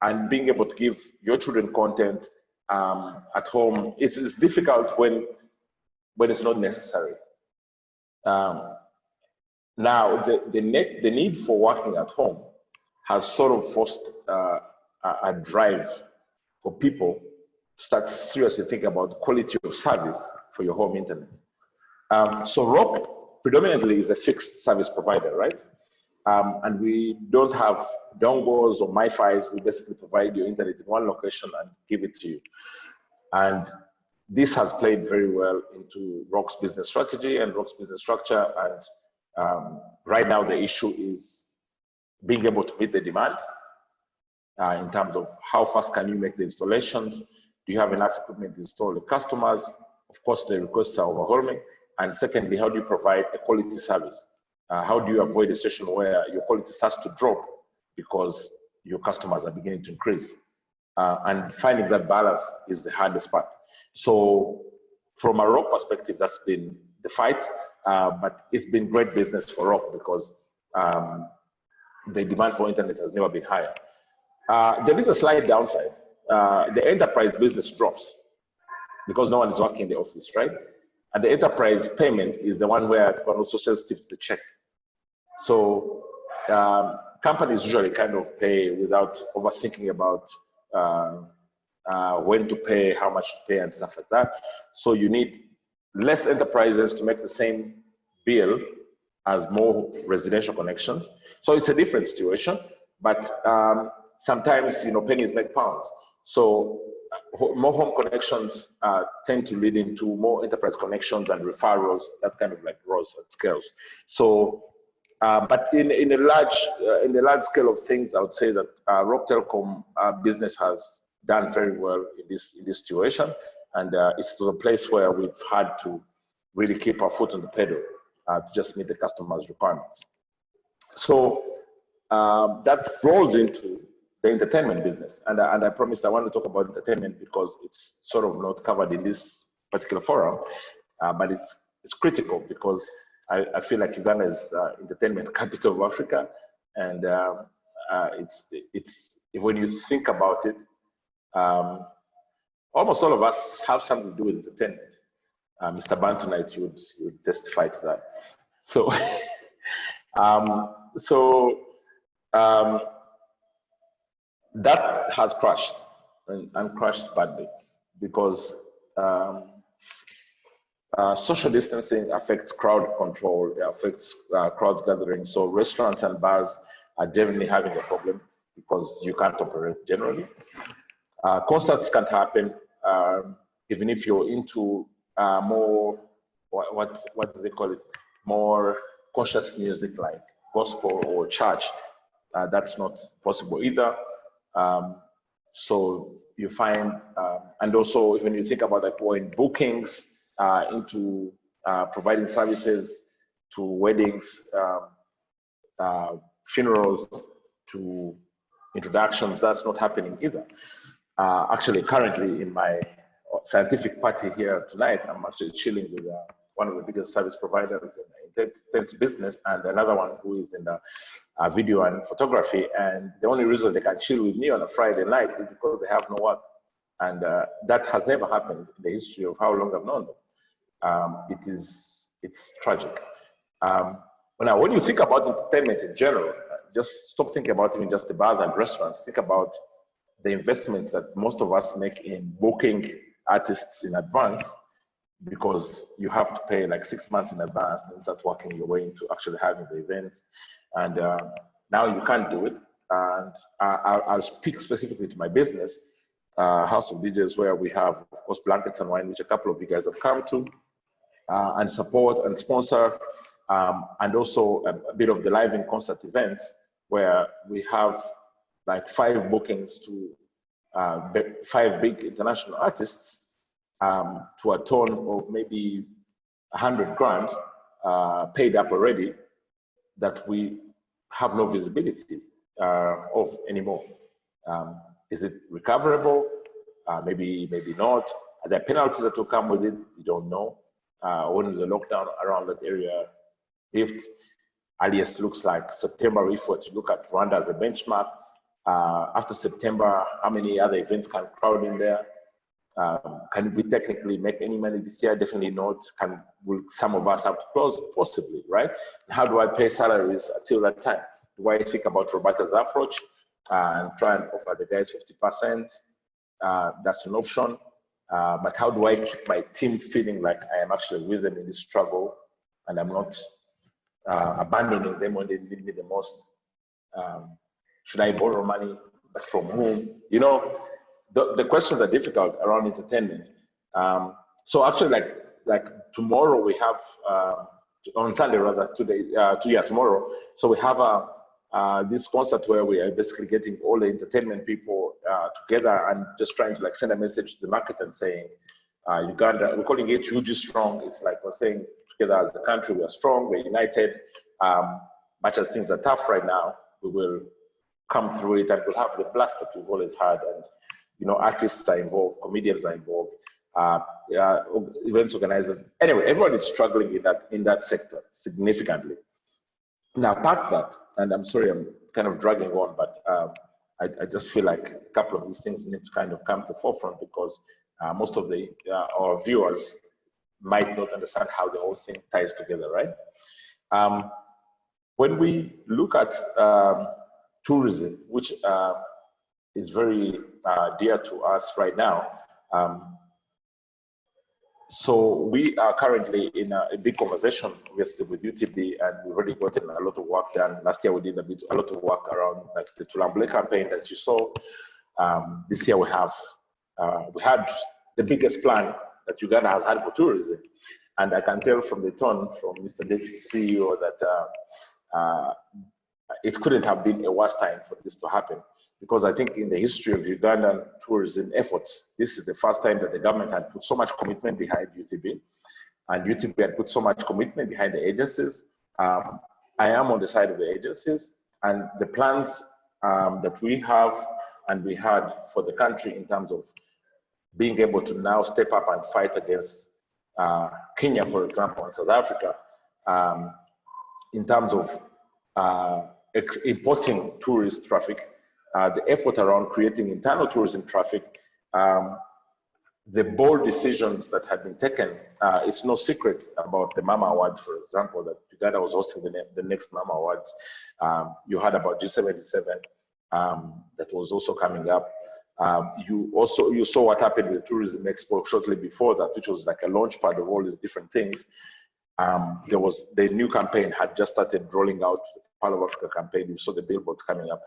and being able to give your children content at home. It's difficult when it's not necessary. Now, the need for working at home has sort of forced a drive for people to start seriously thinking about the quality of service for your home internet. So Rock predominantly is a fixed service provider, right? And we don't have dongles or MiFis. We basically provide your internet in one location and give it to you. And this has played very well into Rock's business strategy and Rock's business structure. And right now the issue is being able to meet the demand in terms of how fast can you make the installations? Do you have enough equipment to install the customers? Of course, the requests are overwhelming. And secondly, how do you provide a quality service? How do you avoid a situation where your quality starts to drop because your customers are beginning to increase? And finding that balance is the hardest part. So from a Rock perspective, that's been the fight, but it's been great business for Rock because the demand for internet has never been higher. There is a slight downside. The enterprise business drops because no one is working in the office, right? And the enterprise payment is the one where people are also sensitive to the check. So companies usually kind of pay without overthinking about when to pay, how much to pay, and stuff like that. So you need less enterprises to make the same bill as more residential connections. So it's a different situation, but sometimes, pennies make pounds. So more home connections tend to lead into more enterprise connections and referrals, that kind of like grows and scales. So, but in the large scale of things, I would say that Rock Telecom business has done very well in this situation, and it's to the place where we've had to really keep our foot on the pedal to just meet the customers' requirements. So that rolls into the entertainment business, and I promised I want to talk about entertainment because it's sort of not covered in this particular forum, but it's critical because I feel like Uganda is entertainment capital of Africa, and it's when you think about it, almost all of us have something to do with entertainment. Mr. Ban tonight, you would testify to that. So, that has crashed and crashed badly because social distancing affects crowd control, it affects crowd gathering. So restaurants and bars are definitely having a problem because you can't operate generally. Concerts can't happen, even if you're into more, what do they call it? More conscious music like gospel or church. That's not possible either. So you find, and also when you think about like in bookings into providing services to weddings, funerals, to introductions, that's not happening either. Actually, currently in my scientific party here tonight, I'm actually chilling with one of the biggest service providers in the tent business, and another one who is in the video and photography. And the only reason they can chill with me on a Friday night is because they have no work. And that has never happened in the history of how long I've known them. It's tragic. Now, when you think about entertainment in general, just stop thinking about even just the bars and restaurants. Think about the investments that most of us make in booking artists in advance, because you have to pay like 6 months in advance and start working your way into actually having the events. And now you can't do it. And I'll speak specifically to my business, House of DJs, where we have, of course, Blankets and Wine, which a couple of you guys have come to and support and sponsor, and also a bit of the live in concert events, where we have like 5 bookings to 5 big international artists, to a tone of maybe 100 grand paid up already, that we have no visibility of anymore. Is it recoverable? Maybe not. Are there penalties that will come with it? We don't know. When is the lockdown around that area lift? Earliest looks like September. If we're to look at Rwanda as a benchmark, after September, how many other events can crowd in there? Can we technically make any money this year? Definitely not. Will some of us have to close? Possibly, right? How do I pay salaries until that time? Do I think about Roberta's approach and try and offer the guys 50%? That's an option. But how do I keep my team feeling like I am actually with them in this struggle and I'm not abandoning them when they need me the most? Should I borrow money? But from whom? You know, the questions are difficult around entertainment. So actually, like tomorrow we have, on Sunday rather, tomorrow. So we have this concert where we are basically getting all the entertainment people together and just trying to like send a message to the market and saying, Uganda, we're calling it Ruge strong. It's like we're saying together as a country, we are strong, we're united. Much as things are tough right now, we will come through it and we'll have the blast that we've always had. And you know, artists are involved, comedians are involved, events organizers. Anyway, everyone is struggling in that sector significantly. Now, park that, and I'm sorry, I'm kind of dragging on, but I just feel like a couple of these things need to kind of come to the forefront, because most of our viewers might not understand how the whole thing ties together, right? When we look at tourism, which is very dear to us right now, so we are currently in a big conversation, obviously, with UTB, and we've already gotten a lot of work done. Last year we did a lot of work around like the Tulambule campaign that you saw. This year we had the biggest plan that Uganda has had for tourism, and I can tell from the tone from Mr. Deputy CEO that it couldn't have been a worse time for this to happen. Because I think in the history of Ugandan tourism efforts, this is the first time that the government had put so much commitment behind UTB, and UTB had put so much commitment behind the agencies. I am on the side of the agencies, and the plans that we have and we had for the country in terms of being able to now step up and fight against Kenya, for example, and South Africa, in terms of importing tourist traffic, the effort around creating internal tourism traffic, the bold decisions that had been taken. It's no secret about the Mama Awards, for example, that Uganda was hosting the next Mama Awards. You heard about G77 that was also coming up. You saw what happened with Tourism Expo shortly before that, which was like a launch pad of all these different things. There was the new campaign had just started rolling out, the Pearl of Africa campaign. You saw the billboards coming up.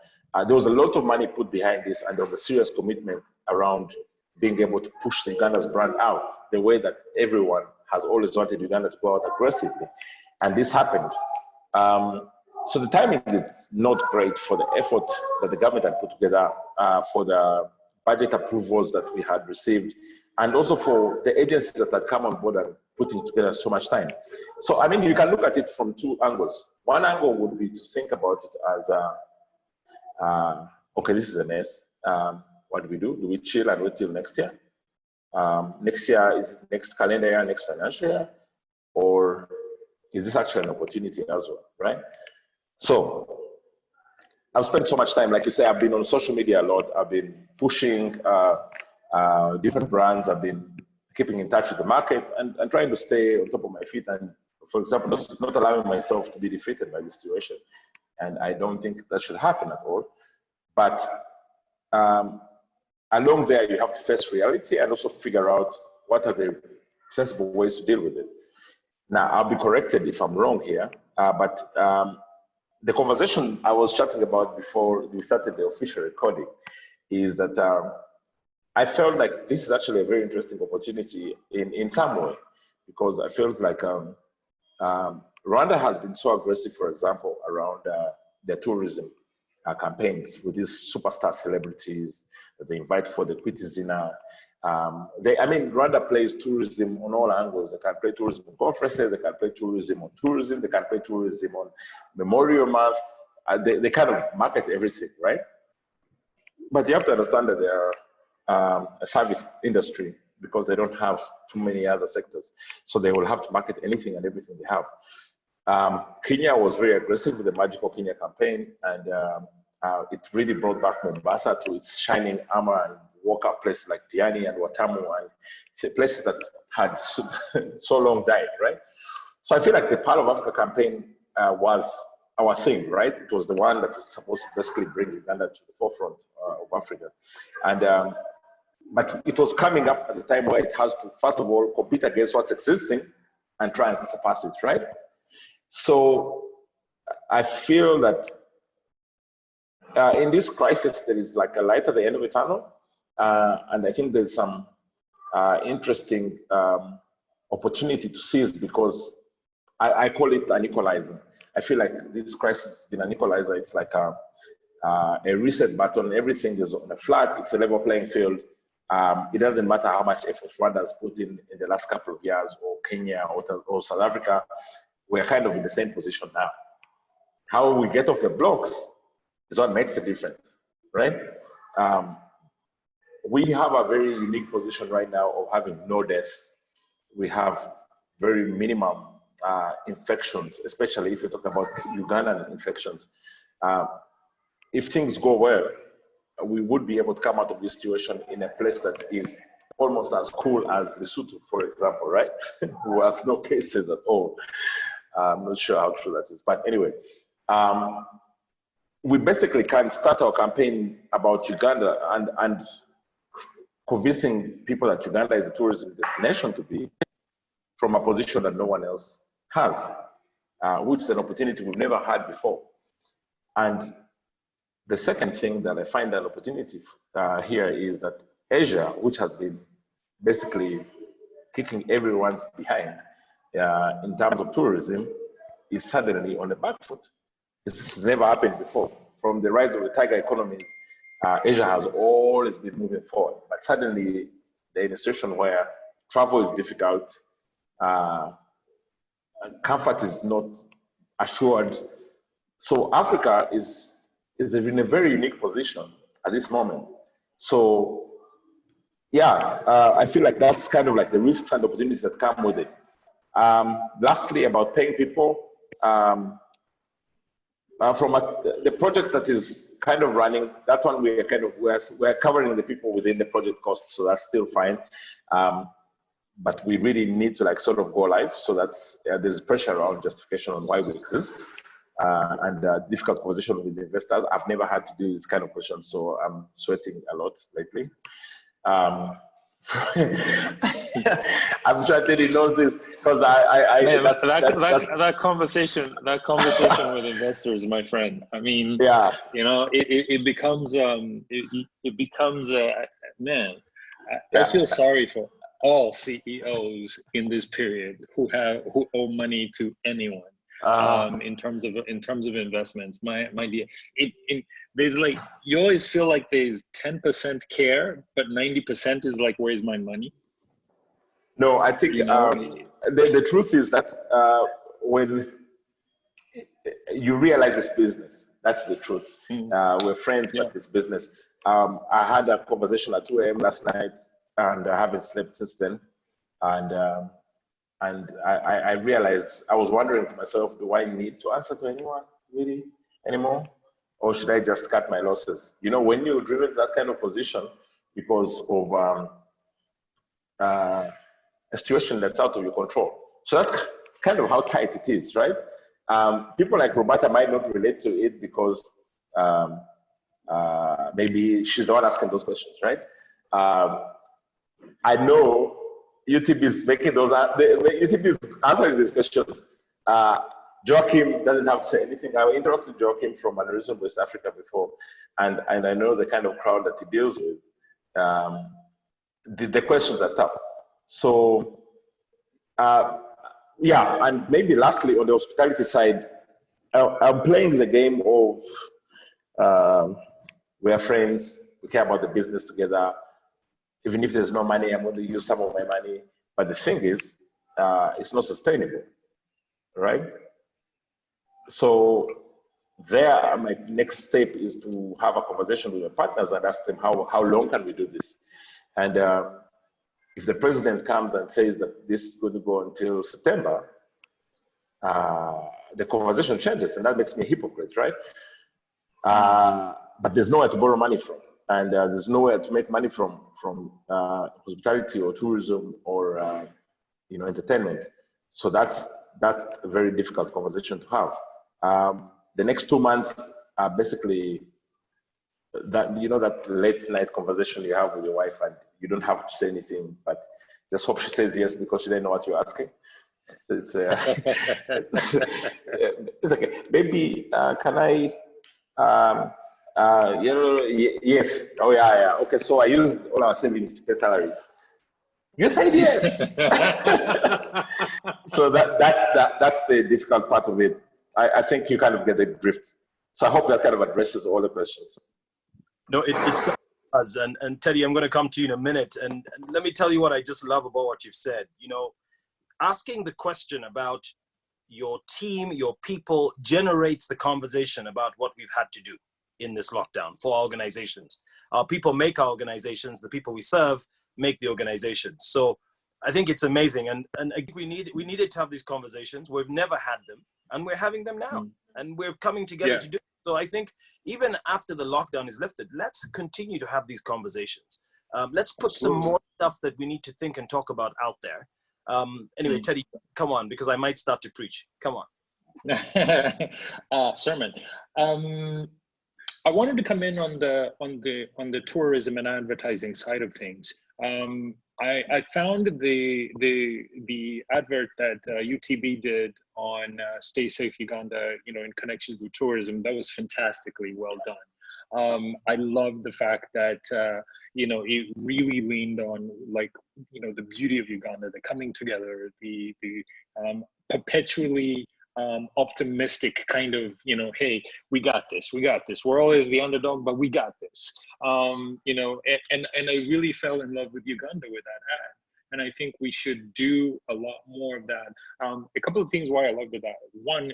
There was a lot of money put behind this, and there was a serious commitment around being able to push the Uganda's brand out the way that everyone has always wanted Uganda to go out aggressively. And this happened. So the timing is not great for the effort that the government had put together, for the budget approvals that we had received, and also for the agencies that had come on board and putting together so much time. So, I mean, you can look at it from two angles. One angle would be to think about it as, okay, this is a mess. What do? Do we chill and wait till next year? Next year is next calendar year, next financial year. or is this actually an opportunity as well, right? So I've spent so much time, like you say, I've been on social media a lot. I've been pushing different brands. I've been keeping in touch with the market and trying to stay on top of my feet. And for example, not allowing myself to be defeated by the situation. And I don't think that should happen at all. But along there, you have to face reality and also figure out what are the sensible ways to deal with it. Now, I'll be corrected if I'm wrong here, but the conversation I was chatting about before we started the official recording is that I felt like this is actually a very interesting opportunity in some way, because I felt like Rwanda has been so aggressive, for example, around their tourism campaigns with these superstar celebrities that they invite for the Kwitizina. I mean, Rwanda plays tourism on all angles. They can play tourism on conferences, they can play tourism on tourism, they can play tourism on Memorial Month. They kind of market everything, right? But you have to understand that they are a service industry because they don't have too many other sectors. So they will have to market anything and everything they have. Kenya was very aggressive with the Magical Kenya campaign, and it really brought back Mombasa to its shining armor and woke up places like Diani and Watamu and places that had so long died, right? So I feel like the Pearl of Africa campaign was our thing, right? It was the one that was supposed to basically bring Uganda to the forefront of Africa. And but it was coming up at the time where it has to, first of all, compete against what's existing and try and surpass it, right? So I feel that in this crisis, there is like a light at the end of the tunnel. And I think there's some interesting opportunity to seize, because I call it an equalizer. I feel like this crisis has been an equalizer. It's like a reset button. Everything is on a flat. It's a level playing field. It doesn't matter how much effort Rwanda has put in the last couple of years, or Kenya, or South Africa. We're kind of in the same position now. How we get off the blocks is what makes the difference, right? We have a very unique position right now of having no deaths. We have very minimum infections, especially if you talk about Ugandan infections. If things go well, we would be able to come out of this situation in a place that is almost as cool as Lesotho, for example, right? We have no cases at all. I'm not sure how true that is, but anyway, we basically can start our campaign about Uganda and convincing people that Uganda is a tourism destination to be, from a position that no one else has, which is an opportunity we've never had before. And the second thing that I find an opportunity here is that Asia, which has been basically kicking everyone's behind in terms of tourism, is suddenly on the back foot. This has never happened before. From the rise of the tiger economies, Asia has always been moving forward, but suddenly they're in a situation where travel is difficult, comfort is not assured. So Africa is in a very unique position at this moment. So yeah, I feel like that's kind of like the risks and opportunities that come with it. Lastly, about paying people, from the project that is kind of running, that one we're covering the people within the project cost, so that's still fine. But we really need to like sort of go live, so that's there's pressure around justification on why we exist, and difficult conversation with the investors. I've never had to do this kind of question, so I'm sweating a lot lately. I'm sure Teddy knows this because that conversation with investors, my friend. I mean, yeah, you know, it becomes man. I feel sorry for all CEOs in this period who owe money to anyone. In terms of investments, my dear, there's like, you always feel like there's 10% care, but 90% is like, where's my money? No, I think the truth is that when you realize it's business, that's the truth. We're friends, but it's business. I had a conversation at 2 a.m. last night, and I haven't slept since then. And I realized, I was wondering to myself, do I need to answer to anyone really anymore? Or should I just cut my losses? You know, when you're driven to that kind of position because of a situation that's out of your control. So that's kind of how tight it is, right? People like Roberta might not relate to it because maybe she's the one asking those questions, right? I know UTB is making those, UTB is answering these questions. Joachim doesn't have to say anything. I interrupted Joachim from Aneurysm West Africa before, and I know the kind of crowd that he deals with. The questions are tough. So, yeah, and maybe lastly, on the hospitality side, I'm playing the game of we are friends, we care about the business together. Even if there's no money, I'm going to use some of my money. But the thing is, it's not sustainable, right? So there, my next step is to have a conversation with my partners and ask them how long can we do this? And if the president comes and says that this is going to go until September, the conversation changes, and that makes me a hypocrite, right? But there's nowhere to borrow money from, and there's nowhere to make money from hospitality or tourism or entertainment. So that's a very difficult conversation to have. The next 2 months are basically that that late night conversation you have with your wife, and you don't have to say anything, but just hope she says yes because she didn't know what you're asking. So it's it's okay. Maybe can I? Yes. Oh yeah. Okay. So I used all our savings to pay salaries. You said yes. So that's the difficult part of it. I think you kind of get the drift. So I hope that kind of addresses all the questions. No, it does. And Teddy, I'm going to come to you in a minute. And let me tell you what I just love about what you've said. You know, asking the question about your team, your people, generates the conversation about what we've had to do in this lockdown for our organizations. Our people make our organizations. The people we serve make the organizations. So I think it's amazing. And we needed to have these conversations. We've never had them, and we're having them now. And we're coming together to do it. So I think even after the lockdown is lifted, let's continue to have these conversations. Let's put some more stuff that we need to think and talk about out there. Anyway, Teddy, come on, because I might start to preach. Come on. Sermon. I wanted to come in on the tourism and advertising side of things. I found the advert that UTB did on Stay Safe Uganda, in connection with tourism. That was fantastically well done. I love the fact that it really leaned on the beauty of Uganda, the coming together, the perpetually optimistic kind of, hey, we got this. We're always the underdog, but we got this. And I really fell in love with Uganda with that ad. And I think we should do a lot more of that. A couple of things why I loved that. One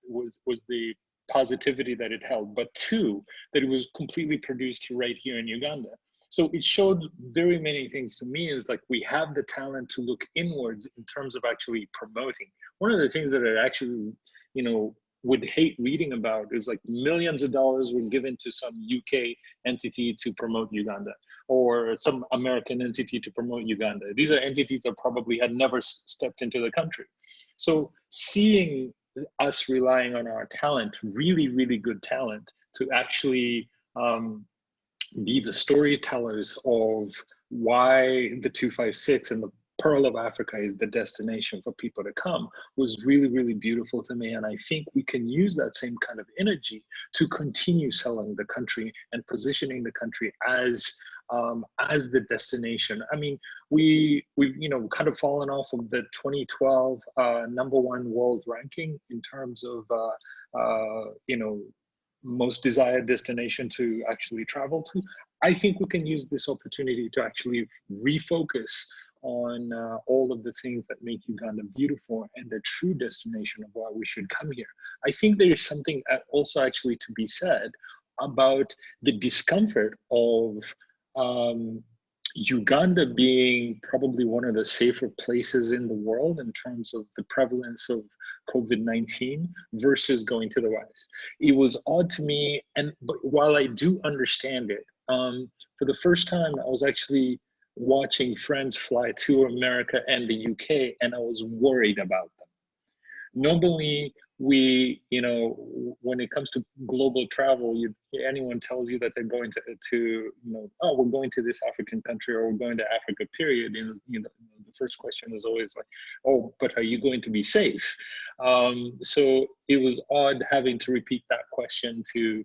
was the positivity that it held, but two, that it was completely produced right here in Uganda. So it showed very many things to me, is like we have the talent to look inwards in terms of actually promoting. One of the things that I actually, would hate reading about is like millions of dollars were given to some UK entity to promote Uganda, or some American entity to promote Uganda. These are entities that probably had never stepped into the country. So seeing us relying on our talent, really, really good talent, to actually be the storytellers of why the 256 and the Pearl of Africa is the destination for people to come, was really, really beautiful to me. And I think we can use that same kind of energy to continue selling the country and positioning the country as the destination. I mean, we've kind of fallen off of the 2012 #1 world ranking in terms of most desired destination to actually travel to. I think we can use this opportunity to actually refocus on all of the things that make Uganda beautiful and the true destination of why we should come here. I think there is something also actually to be said about the discomfort of Uganda being probably one of the safer places in the world in terms of the prevalence of COVID-19 versus going to the West. It was odd to me, but while I do understand it, for the first time, I was actually watching friends fly to America and the UK, and I was worried about them. Normally, when it comes to global travel, anyone tells you that they're going oh, we're going to this African country or we're going to Africa, period. And, the first question is always like, oh, but are you going to be safe? So it was odd having to repeat that question to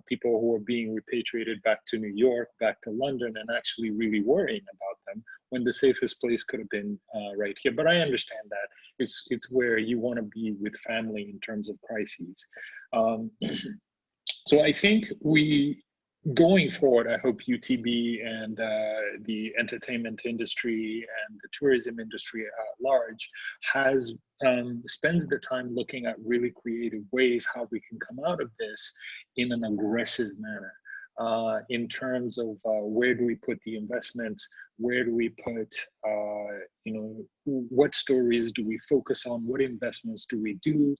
people who are being repatriated back to New York, back to London, and actually really worrying about them when the safest place could have been right here. But I understand that it's where you want to be with family in terms of crises. So I think going forward, I hope UTB and the entertainment industry and the tourism industry at large spends the time looking at really creative ways how we can come out of this in an aggressive manner. In terms of where do we put the investments, where do we put, what stories do we focus on, what investments do we do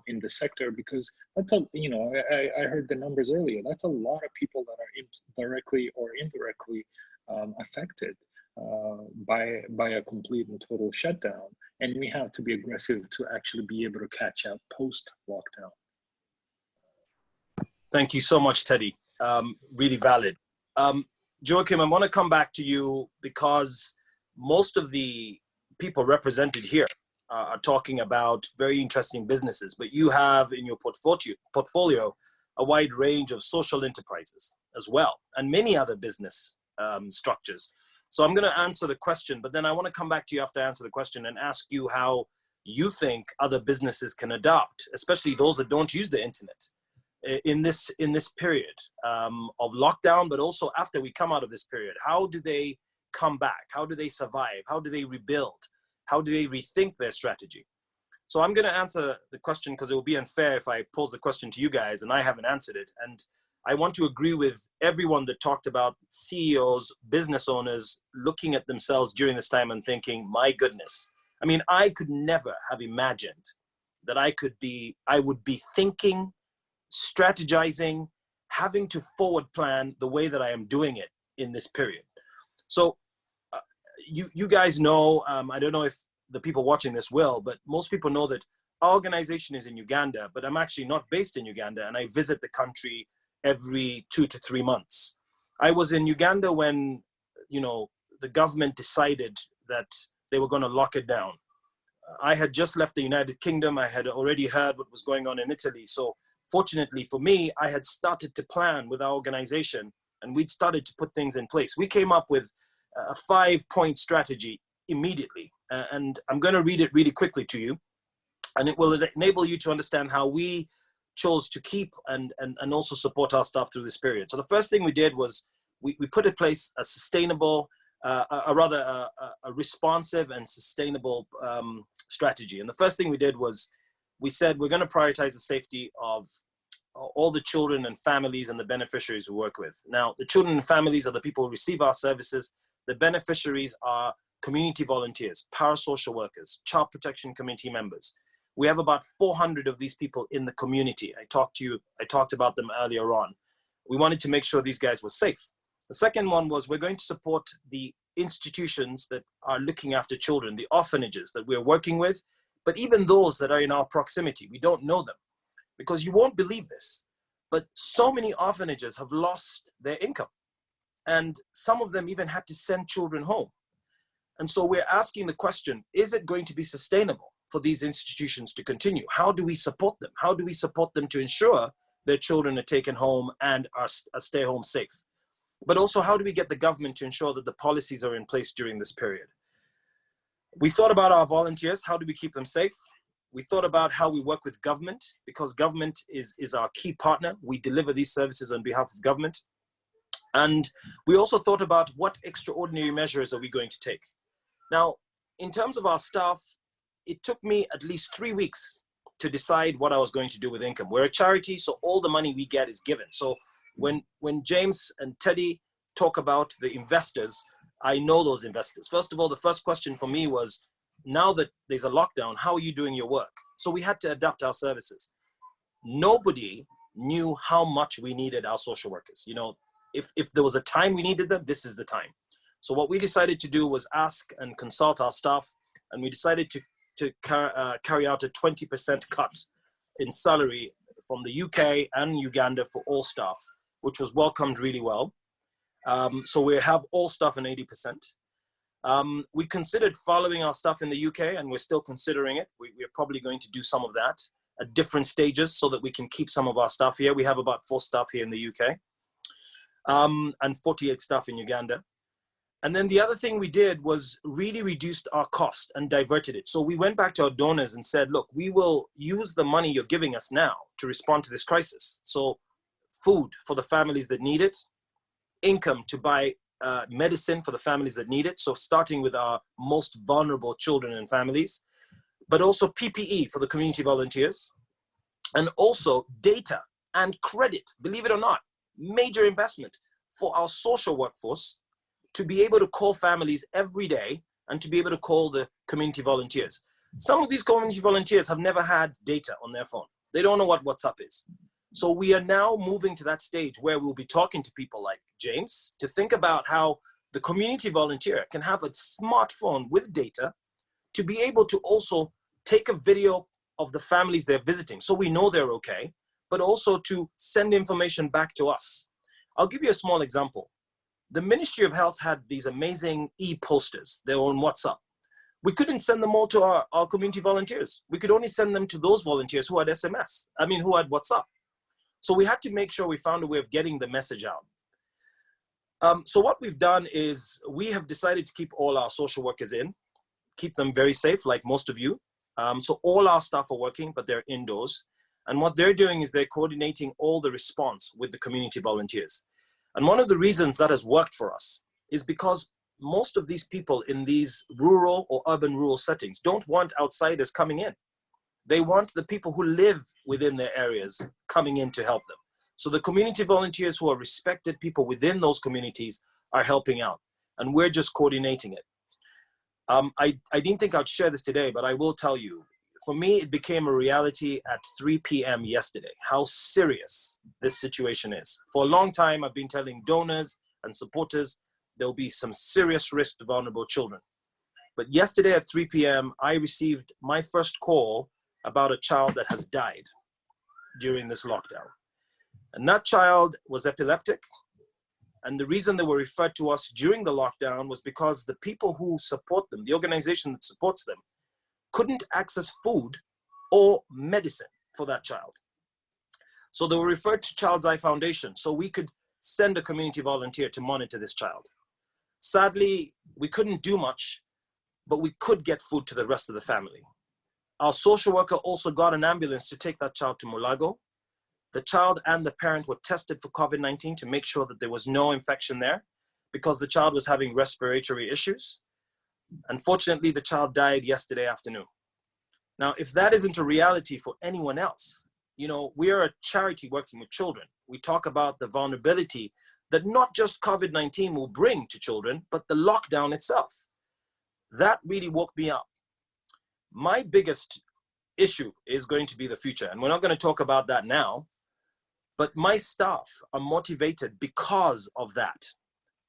in the sector, because that's I heard the numbers earlier, that's a lot of people that are directly or indirectly affected by a complete and total shutdown, and we have to be aggressive to actually be able to catch up post-lockdown. Thank you so much, Teddy. Really valid. Joachim, I want to come back to you because most of the people represented here are talking about very interesting businesses, but you have in your portfolio a wide range of social enterprises as well, and many other business structures. So I'm going to answer the question, but then I want to come back to you after I answer the question and ask you how you think other businesses can adapt, especially those that don't use the internet, in this period of lockdown, but also after we come out of this period. How do they come back? How do they survive? How do they rebuild? How do they rethink their strategy? So I'm going to answer the question because it will be unfair if I pose the question to you guys and I haven't answered it. And I want to agree with everyone that talked about CEOs, business owners looking at themselves during this time and thinking, my goodness. I mean, I could never have imagined that I would be thinking, strategizing, having to forward plan the way that I am doing it in this period. So you guys know, I don't know if the people watching this will, but most people know that our organization is in Uganda, but I'm actually not based in Uganda, and I visit the country every 2 to 3 months. I was in Uganda when, the government decided that they were going to lock it down. I had just left the United Kingdom. I had already heard what was going on in Italy. So fortunately for me, I had started to plan with our organization, and we'd started to put things in place. We came up with a 5-point strategy immediately. And I'm going to read it really quickly to you. And it will enable you to understand how we chose to keep and also support our staff through this period. So the first thing we did was we put in place a sustainable, a responsive and sustainable strategy. And the first thing we did was we said we're going to prioritize the safety of all the children and families and the beneficiaries we work with. Now, the children and families are the people who receive our services. The beneficiaries are community volunteers, parasocial workers, child protection committee members. We have about 400 of these people in the community. I talked about them earlier on. We wanted to make sure these guys were safe. The second one was we're going to support the institutions that are looking after children, the orphanages that we're working with, but even those that are in our proximity. We don't know them because you won't believe this, but so many orphanages have lost their income, and some of them even had to send children home. And so we're asking the question, is it going to be sustainable for these institutions to continue? How do we support them? How do we support them to ensure their children are taken home and are stay home safe? But also, how do we get the government to ensure that the policies are in place during this period? We thought about our volunteers. How do we keep them safe? We thought about how we work with government, because government is our key partner. We deliver these services on behalf of government. And we also thought about what extraordinary measures are we going to take? Now, in terms of our staff, it took me at least 3 weeks to decide what I was going to do with income. We're a charity, so all the money we get is given. So when James and Teddy talk about the investors, I know those investors. First of all, the first question for me was, now that there's a lockdown, how are you doing your work? So we had to adapt our services. Nobody knew how much we needed our social workers. You know, if there was a time we needed them, this is the time. So what we decided to do was ask and consult our staff, and we decided to carry out a 20% cut in salary from the UK and Uganda for all staff, which was welcomed really well. So we have all staff in 80%. We considered following our staff in the UK, and we're still considering it. We're probably going to do some of that at different stages so that we can keep some of our staff here. We have about 4 staff here in the UK, and 48 staff in Uganda. And then the other thing we did was really reduced our cost and diverted it. So we went back to our donors and said, look, we will use the money you're giving us now to respond to this crisis. So food for the families that need it, income to buy medicine for the families that need it. So starting with our most vulnerable children and families, but also PPE for the community volunteers, and also data and credit, believe it or not, major investment for our social workforce to be able to call families every day and to be able to call the community volunteers. Some of these community volunteers have never had data on their phone. They don't know what WhatsApp is. So we are now moving to that stage where we'll be talking to people like James to think about how the community volunteer can have a smartphone with data to be able to also take a video of the families they're visiting so we know they're okay, but also to send information back to us. I'll give you a small example. The Ministry of Health had these amazing e-posters. They were on WhatsApp. We couldn't send them all to our community volunteers. We could only send them to those volunteers who had who had WhatsApp. So we had to make sure we found a way of getting the message out. So what we've done is we have decided to keep all our social workers in, keep them very safe, like most of you. So all our staff are working, but they're indoors. And what they're doing is they're coordinating all the response with the community volunteers. And one of the reasons that has worked for us is because most of these people in these rural or urban rural settings don't want outsiders coming in. They want the people who live within their areas coming in to help them. So the community volunteers who are respected people within those communities are helping out, and we're just coordinating it. I didn't think I'd share this today, but I will tell you, for me, it became a reality at 3 p.m. yesterday, how serious this situation is. For a long time, I've been telling donors and supporters, there'll be some serious risk to vulnerable children. But yesterday at 3 p.m., I received my first call about a child that has died during this lockdown. And that child was epileptic. And the reason they were referred to us during the lockdown was because the people who support them, the organization that supports them, couldn't access food or medicine for that child. So they were referred to Child's Eye Foundation so we could send a community volunteer to monitor this child. Sadly, we couldn't do much, but we could get food to the rest of the family. Our social worker also got an ambulance to take that child to Mulago. The child and the parent were tested for COVID-19 to make sure that there was no infection there because the child was having respiratory issues. Unfortunately, the child died yesterday afternoon. Now, if that isn't a reality for anyone else, you know, we are a charity working with children. We talk about the vulnerability that not just COVID-19 will bring to children, but the lockdown itself. That really woke me up. My biggest issue is going to be the future, and we're not going to talk about that now, but my staff are motivated because of that.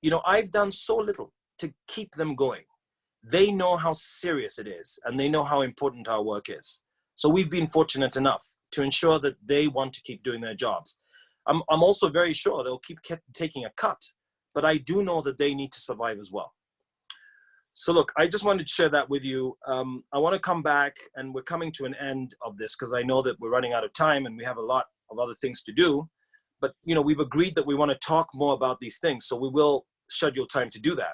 You know, I've done so little to keep them going. They know how serious it is, and they know how important our work is. So we've been fortunate enough to ensure that they want to keep doing their jobs. I'm also very sure they'll keep taking a cut, but I do know that they need to survive as well. So look, I just wanted to share that with you. I want to come back, and we're coming to an end of this because I know that we're running out of time and we have a lot of other things to do. But you know, we've agreed that we want to talk more about these things, so we will schedule time to do that.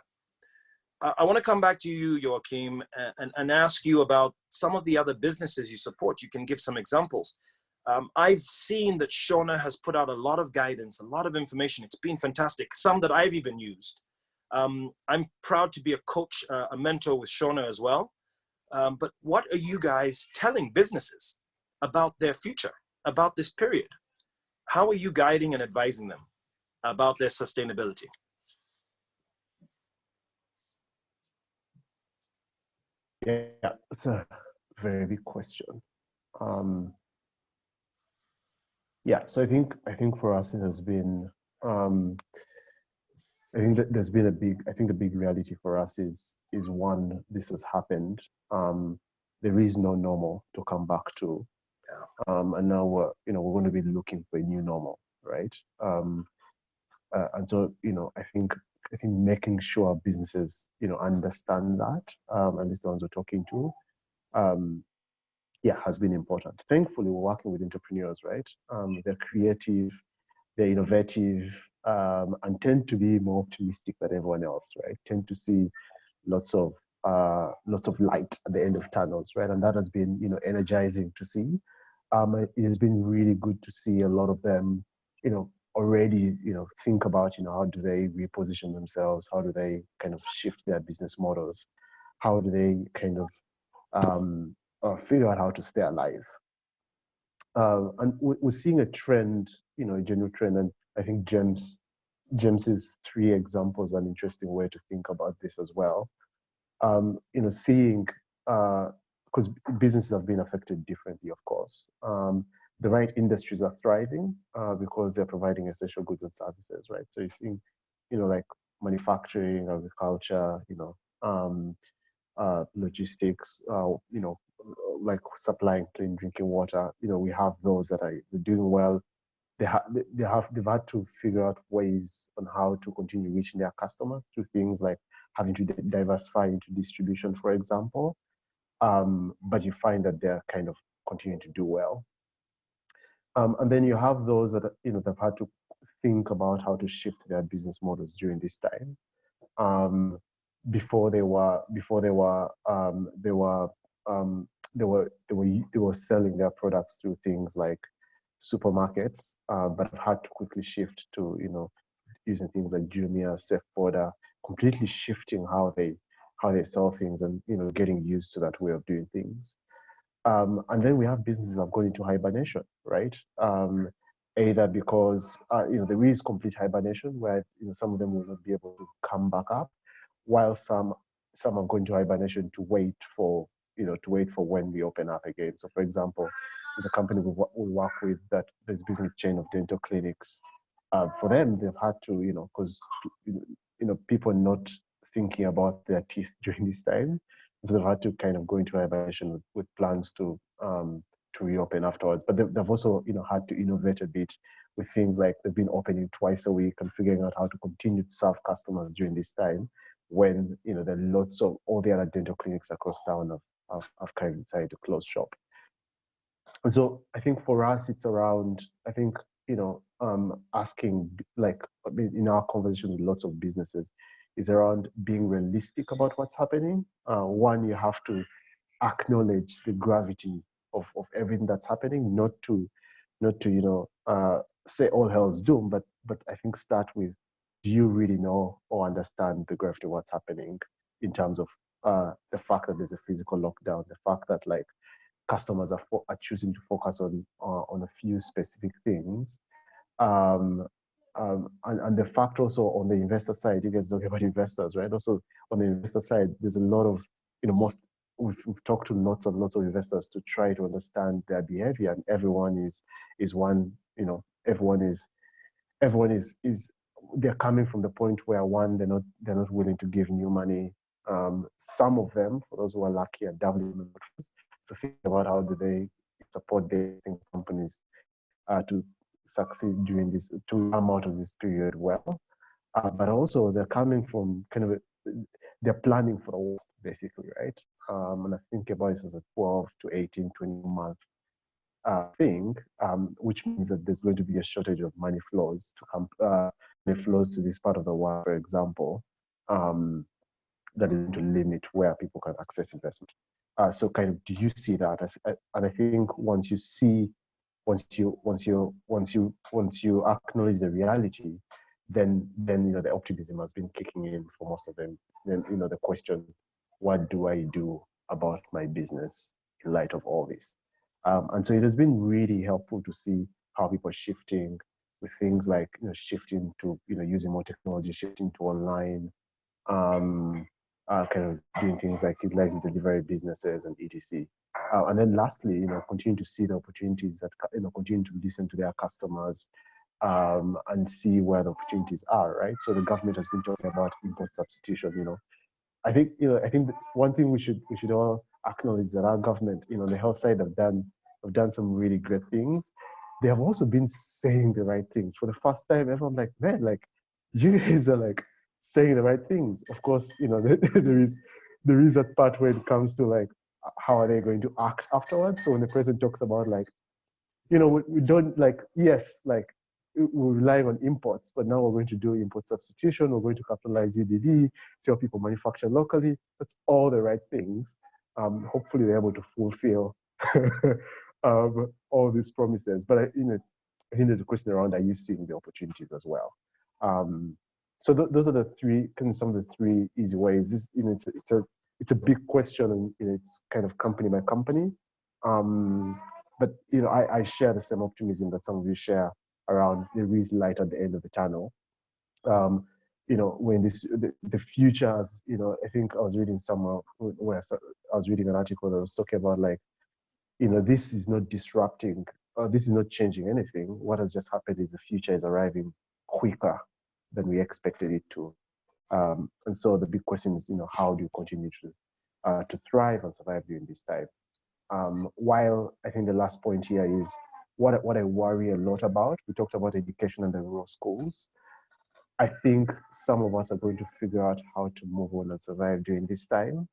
I want to come back to you, Joachim, and ask you about some of the other businesses you support. You can give some examples. I've seen that Shona has put out a lot of guidance, a lot of information. It's been fantastic, some that I've even used. I'm proud to be a coach, a mentor with Shona as well. But what are you guys telling businesses about their future, about this period? How are you guiding and advising them about their sustainability? Yeah, it's a very big question. Yeah, so I think for us it has been, I think that there's been I think the big reality for us is one, this has happened. There is no normal to come back to. And now we're going to be looking for a new normal, right? And so, I think making sure businesses, understand that, at least the ones we're talking to, yeah, has been important. Thankfully, we're working with entrepreneurs, right? They're creative, they're innovative, and tend to be more optimistic than everyone else, right? Tend to see lots of light at the end of tunnels, right? And that has been, energizing to see. It has been really good to see a lot of them, already, think about, how do they reposition themselves? How do they kind of shift their business models? How do they kind of figure out how to stay alive? And we're seeing a trend, a general trend, and I think James's 3 examples are an interesting way to think about this as well. Seeing, because businesses have been affected differently, of course. The right industries are thriving because they're providing essential goods and services, right? So you're seeing, like manufacturing, agriculture, logistics, like supplying clean drinking water. We have those that are doing well. They've had to figure out ways on how to continue reaching their customers through things like having to diversify into distribution, for example. But you find that they're kind of continuing to do well. And then you have those that they've had to think about how to shift their business models during this time. Before they were selling their products through things like supermarkets, but have had to quickly shift to using things like Jumia, Safe Border, completely shifting how they sell things, and getting used to that way of doing things. And then we have businesses that have gone into hibernation, right? Either because there is complete hibernation where some of them will not be able to come back up, while some are going to hibernation to wait for when we open up again. So, for example, there's a company we work with that there's been a chain of dental clinics. For them, they've had to, because people are not thinking about their teeth during this time, so they've had to kind of go into hibernation with plans to reopen afterwards. But they've also had to innovate a bit with things like they've been opening twice a week and figuring out how to continue to serve customers during this time when there are lots of all the other dental clinics across town have kind of decided to close shop. And so I think for us it's around, I think asking, like in our conversation with lots of businesses, is around being realistic about what's happening. One, you have to acknowledge the gravity of everything that's happening, not to say all hell's doom, but I think start with, do you really know or understand the gravity of what's happening in terms of the fact that there's a physical lockdown, the fact that like customers are choosing to focus on a few specific things, and the fact also on the investor side, you guys talk about investors, right? Also on the investor side, there's a lot of we've talked to lots and lots of investors to try to understand their behavior, and everyone is they're coming from the point where, one, they're not willing to give new money. Some of them, for those who are lucky, are doubling the numbers. So think about how do they support their companies to succeed during this, to come out of this period well. But also they're coming from they're planning for the worst, basically, right? And I think about this as a 12 to 18, 20 month thing, which means that there's going to be a shortage of money flows to come, money flows to this part of the world, for example, that is going to limit where people can access investment. So kind of, do you see that? And I think once you acknowledge the reality, then the optimism has been kicking in for most of them. Then the question, what do I do about my business in light of all this? And so it has been really helpful to see how people are shifting with things like shifting to using more technology, shifting to online, kind of doing things like utilizing delivery businesses and etc. And then lastly, continue to see the opportunities that, continue to listen to their customers and see where the opportunities are, right? So the government has been talking about import substitution, I think one thing we should all acknowledge that our government, the health side have done some really great things. They have also been saying the right things. For the first time, everyone's like, man, like you guys are like saying the right things. Of course, there is that part where it comes to like, how are they going to act afterwards? So when the president talks about like, we don't like, yes, like we're relying on imports, but now we're going to do import substitution. We're going to capitalize UDD, tell people manufacture locally. That's all the right things. Hopefully they're able to fulfill all these promises. But I think there's a question around, are you seeing the opportunities as well? So those are the three, some of the three easy ways. This, it's a big question, and it's kind of company by company. But I share the same optimism that some of you share around there is light at the end of the tunnel. When the future, as I think I was reading somewhere where I was reading an article that was talking about like, this is not disrupting, this is not changing anything. What has just happened is the future is arriving quicker than we expected it to. And so the big question is, how do you continue to thrive and survive during this time? While I think the last point here is what I worry a lot about. We talked about education and the rural schools. I think some of us are going to figure out how to move on and survive during this time,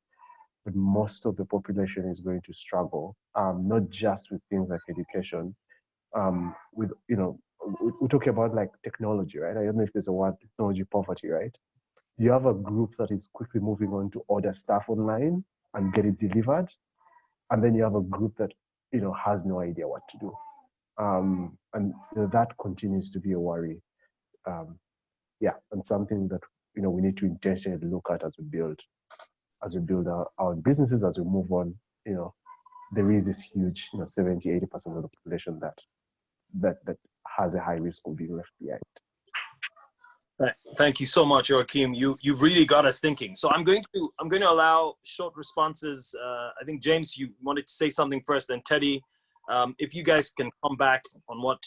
but most of the population is going to struggle, not just with things like education. We're talking about like technology, right? I don't know if there's a word, technology poverty, right? You have a group that is quickly moving on to order stuff online and get it delivered. And then you have a group that, has no idea what to do. And that continues to be a worry. And something that, we need to intentionally look at as we build our businesses, as we move on. There is this huge, 70, 80% of the population that has a high risk of being left behind. Thank you so much, Joachim. You've really got us thinking. So I'm going to allow short responses. I think James, you wanted to say something first, then Teddy. If you guys can come back on what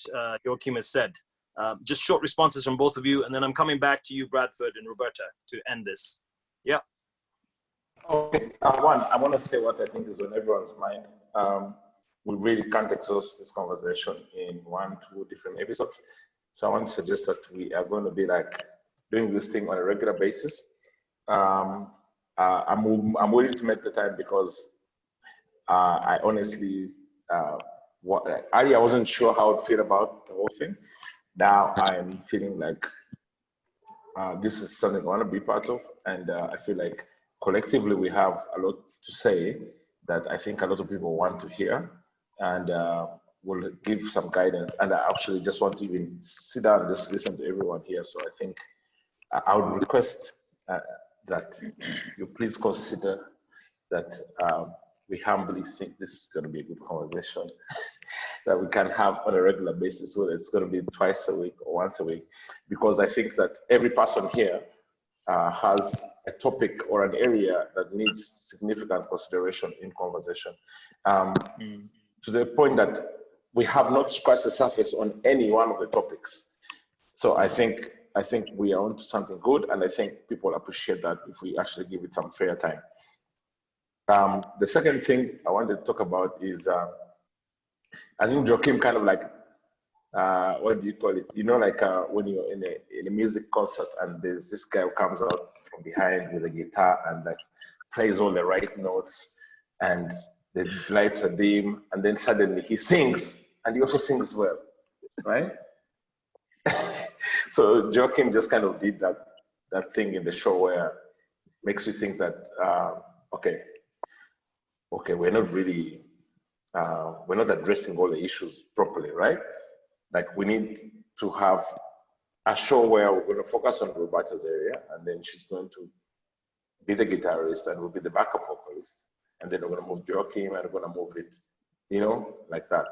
Joachim has said, just short responses from both of you, and then I'm coming back to you, Bradford and Roberta, to end this. Yeah. Okay. I want to say what I think is on everyone's mind. We really can't exhaust this conversation in 1-2 different episodes. So I want to suggest that we are going to be like doing this thing on a regular basis. I'm willing to make the time because I honestly, I wasn't sure how I'd feel about the whole thing. Now I'm feeling like this is something I want to be part of, and I feel like collectively we have a lot to say that I think a lot of people want to hear, and will give some guidance. And I actually just want to even sit down and just listen to everyone here. So I think I would request that you please consider that we humbly think this is going to be a good conversation that we can have on a regular basis, whether it's going to be twice a week or once a week, because I think that every person here has a topic or an area that needs significant consideration in conversation, to the point that we have not scratched the surface on any one of the topics. So I think we are onto something good, and I think people appreciate that if we actually give it some fair time. The second thing I wanted to talk about is, I think Joachim kind of like, what do you call it? Like when you're in a music concert and there's this guy who comes out from behind with a guitar and like plays all the right notes, and the lights are dim, and then suddenly he sings, and he also sings well, right? So Joachim just kind of did that thing in the show where makes you think that okay, we're not really we're not addressing all the issues properly, right? Like we need to have a show where we're going to focus on Roberta's area, and then she's going to be the guitarist and will be the backup vocalist, and then we're going to move Joachim and we're going to move it, like that.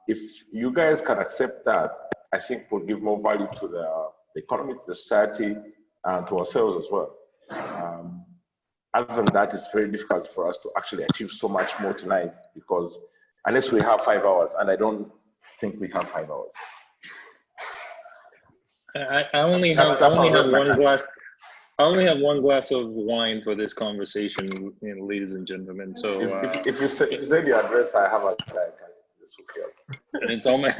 If you guys can accept that, I think we'll give more value to the economy, to the society, and to ourselves as well. Other than that, it's very difficult for us to actually achieve so much more tonight, because unless we have 5 hours, and I don't think we have 5 hours. I only have one glass. I only have one glass of wine for this conversation, ladies and gentlemen. So if you say your address, I have a this will help. And it's all my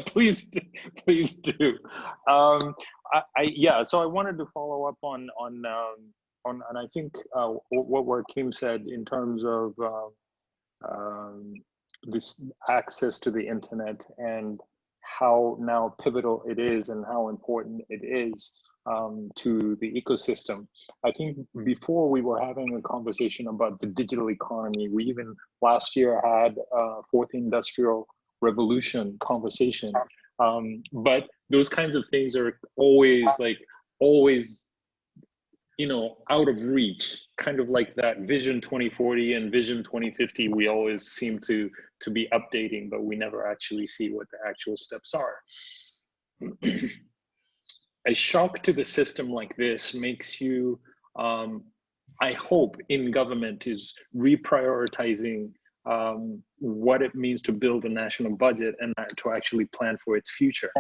please do. Yeah. So I wanted to follow up on and I think what Joachim said in terms of this access to the internet and how now pivotal it is and how important it is to the ecosystem. I think before we were having a conversation about the digital economy. We even last year had a fourth industrial revolution conversation. But those kinds of things are always, out of reach, kind of like that Vision 2040 and Vision 2050, we always seem to be updating, but we never actually see what the actual steps are. A shock to the system like this makes you, I hope, in government is reprioritizing what it means to build a national budget and to actually plan for its future.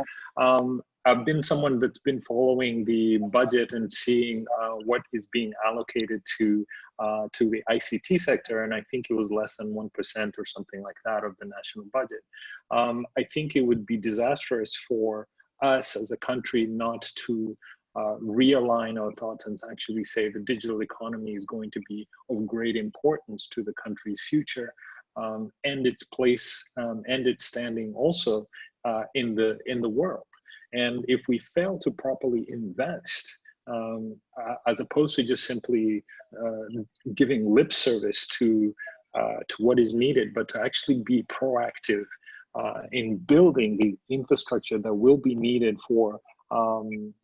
I've been someone that's been following the budget and seeing what is being allocated to the ICT sector, and I think it was less than 1% or something like that of the national budget. I think it would be disastrous for us as a country not to realign our thoughts and actually say the digital economy is going to be of great importance to the country's future and its place and its standing also in the world. And if we fail to properly invest, as opposed to just simply giving lip service to what is needed, but to actually be proactive in building the infrastructure that will be needed for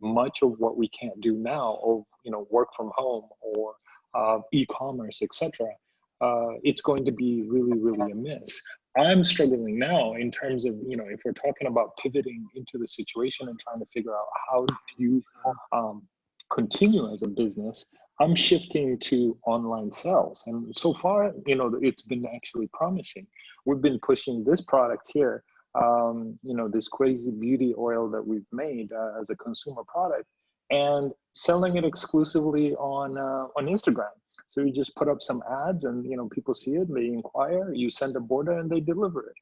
much of what we can't do now, or work from home or e-commerce, etc. It's going to be really, really amiss. I'm struggling now in terms of, if we're talking about pivoting into the situation and trying to figure out how do you continue as a business, I'm shifting to online sales. And so far, it's been actually promising. We've been pushing this product here, this crazy beauty oil that we've made as a consumer product, and selling it exclusively on Instagram. So you just put up some ads and, people see it, they inquire, you send a order and they deliver it.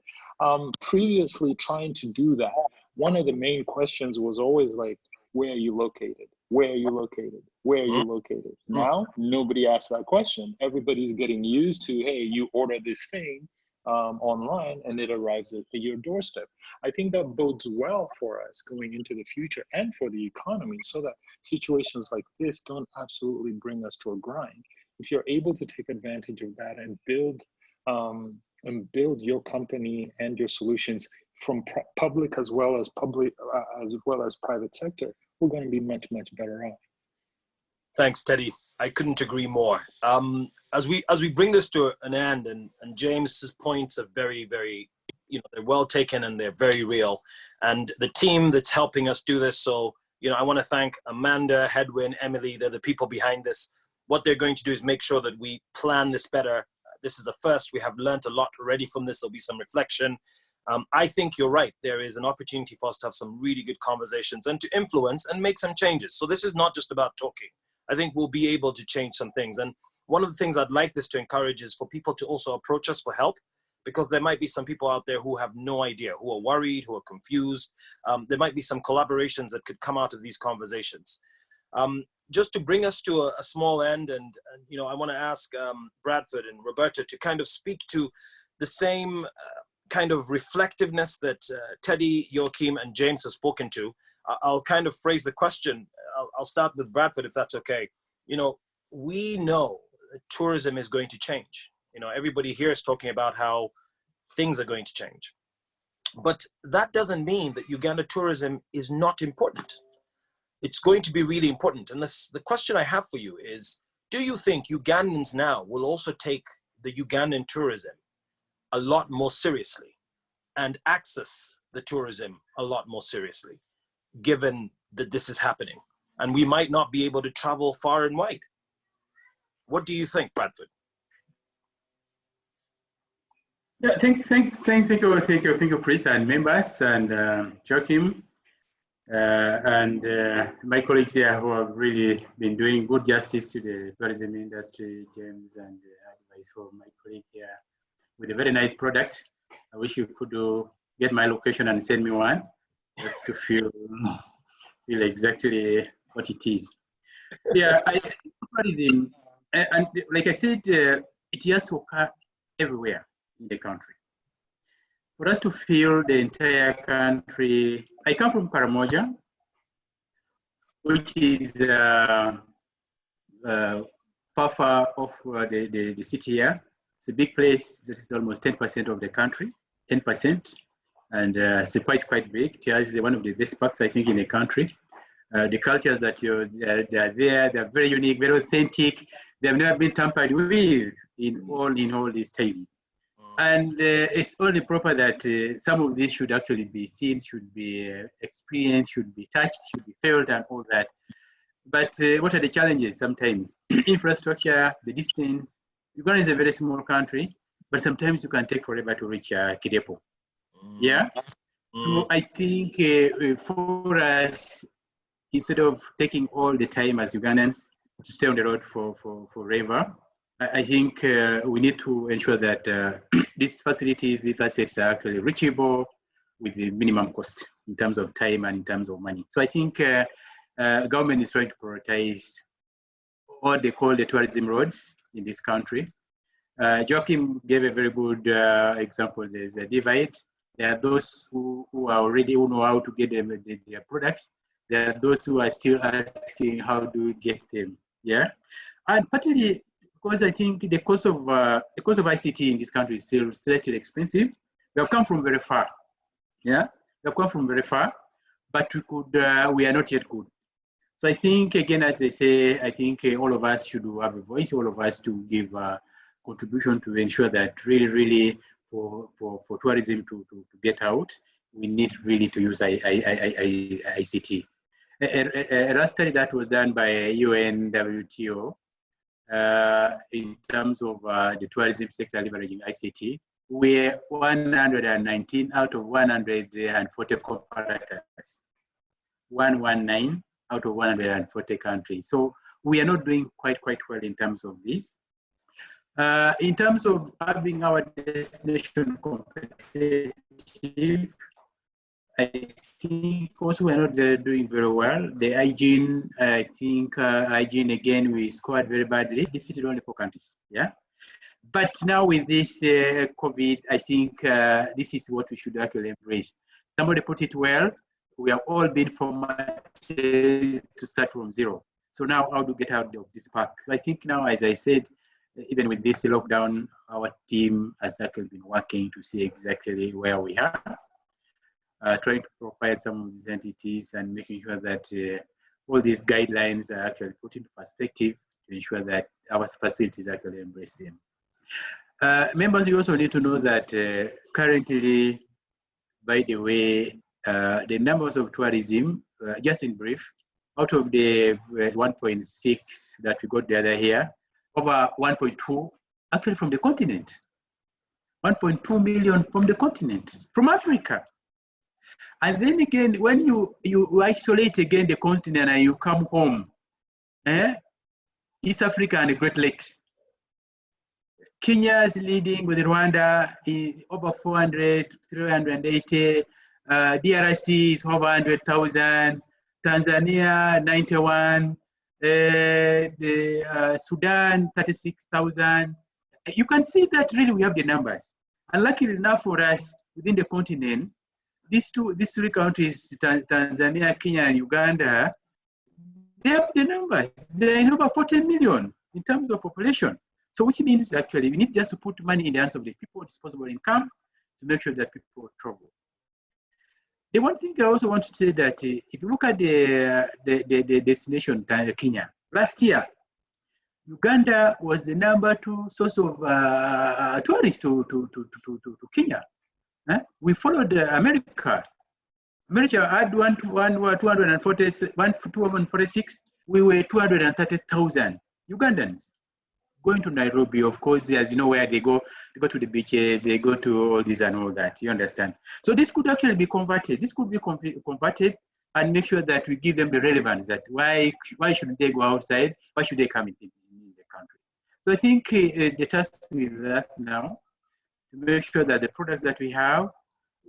Previously trying to do that, one of the main questions was always like, where are you located? Where are you located? Where are you located? Now, nobody asks that question. Everybody's getting used to, hey, you order this thing online and it arrives at your doorstep. I think that bodes well for us going into the future and for the economy, so that situations like this don't absolutely bring us to a grind. If you're able to take advantage of that and build your company and your solutions from public as well as private sector, we're going to be much, much better off. Thanks, Teddy. I couldn't agree more. As we bring this to an end, and James's points are very, very, they're well taken and they're very real. And the team that's helping us do this, so, I want to thank Amanda, Hedwin, Emily, they're the people behind this. What they're going to do is make sure that we plan this better. This is the first. We have learned a lot already from this. There'll be some reflection. I think you're right. There is an opportunity for us to have some really good conversations and to influence and make some changes. So this is not just about talking. I think we'll be able to change some things. And one of the things I'd like this to encourage is for people to also approach us for help, because there might be some people out there who have no idea, who are worried, who are confused. There might be some collaborations that could come out of these conversations. Just to bring us to a small end, and I want to ask Bradford and Roberta to kind of speak to the same kind of reflectiveness that Teddy, Joachim, and James have spoken to. I'll kind of phrase the question. I'll start with Bradford, if that's okay. We know that tourism is going to change. Everybody here is talking about how things are going to change. But that doesn't mean that Uganda tourism is not important. It's going to be really important. And the question I have for you is, do you think Ugandans now will also take the Ugandan tourism a lot more seriously and access the tourism a lot more seriously, given that this is happening? and we might not be able to travel far and wide. What do you think, Bradford? Yeah, thank you, Chris, and members, and Joachim, and my colleagues here who have really been doing good justice to the tourism industry, James, and advice from my colleague here with a very nice product. I wish you could get my location and send me one, just to feel exactly what it is. Yeah, tourism, and like I said, it has to occur everywhere in the country. For us to fill the entire country, I come from Karamoja, which is far off the city here. It's a big place. That is almost 10% of the country, 10%, and it's quite big. It is one of the best parks, I think, in the country. The cultures that they are there, they're very unique, very authentic. They've never been tampered with in all this time. And it's only proper that some of this should actually be seen, should be experienced, should be touched, should be felt, and all that. But what are the challenges sometimes? Infrastructure, the distance. Uganda is a very small country, but sometimes you can take forever to reach Kidepo. Yeah? So I think for us, instead of taking all the time as Ugandans to stay on the road for forever, I think we need to ensure that these facilities, these assets are actually reachable with the minimum cost in terms of time and in terms of money. So I think government is trying to prioritize what they call the tourism roads in this country. Joachim gave a very good example. There's a divide. There are those who know how to get their products. There are those who are still asking how do we get them. Yeah, and partly because I think the cost of ICT in this country is still slightly expensive. We have come from very far. Yeah, we have come from very far, but we are not yet good. So I think, again, as they say, I think all of us should have a voice, all of us to give a contribution to ensure that really for tourism to get out, we need really to use ICT. A last study that was done by UNWTO in terms of the tourism sector leveraging ICT, we're 119 out of 140 comparators. 119 out of 140 countries. So we are not doing quite well in terms of this. In terms of having our destination competitive, I think also we're not doing very well. The hygiene, I think hygiene again, we scored very badly. It's defeated only 4 countries, yeah? But now with this COVID, I think this is what we should actually embrace. Somebody put it well, we have all been formatted to start from zero. So now how to get out of this park? So I think now, as I said, even with this lockdown, our team has actually been working to see exactly where we are, trying to provide some of these entities and making sure that all these guidelines are actually put into perspective to ensure that our facilities actually embrace them. Members, you also need to know that currently, by the way, the numbers of tourism, just in brief, out of the 1.6 that we got the other here, over 1.2 actually from the continent. 1.2 million from the continent, from Africa. And then again, when you isolate again the continent and you come home, East Africa and the Great Lakes. Kenya is leading with Rwanda, over 400, 380. DRC is over 100,000. Tanzania, 91. Sudan, 36,000. You can see that really we have the numbers. And luckily enough for us, within the continent, these three countries, Tanzania, Kenya, and Uganda, they have the numbers. They're in over 40 million in terms of population. So which means actually we need just to put money in the hands of the people, disposable income, to make sure that people travel. The one thing I also want to say that if you look at the destination Kenya, last year, Uganda was the #2 source of tourists to Kenya. We followed America. America had 246, we were 230,000 Ugandans going to Nairobi, of course, as you know, where they go to the beaches, they go to all this and all that, you understand? So this could actually be converted. This could be converted and make sure that we give them the relevance that why shouldn't they go outside? Why should they come in the country? So I think the task with us now to make sure that the products that we have,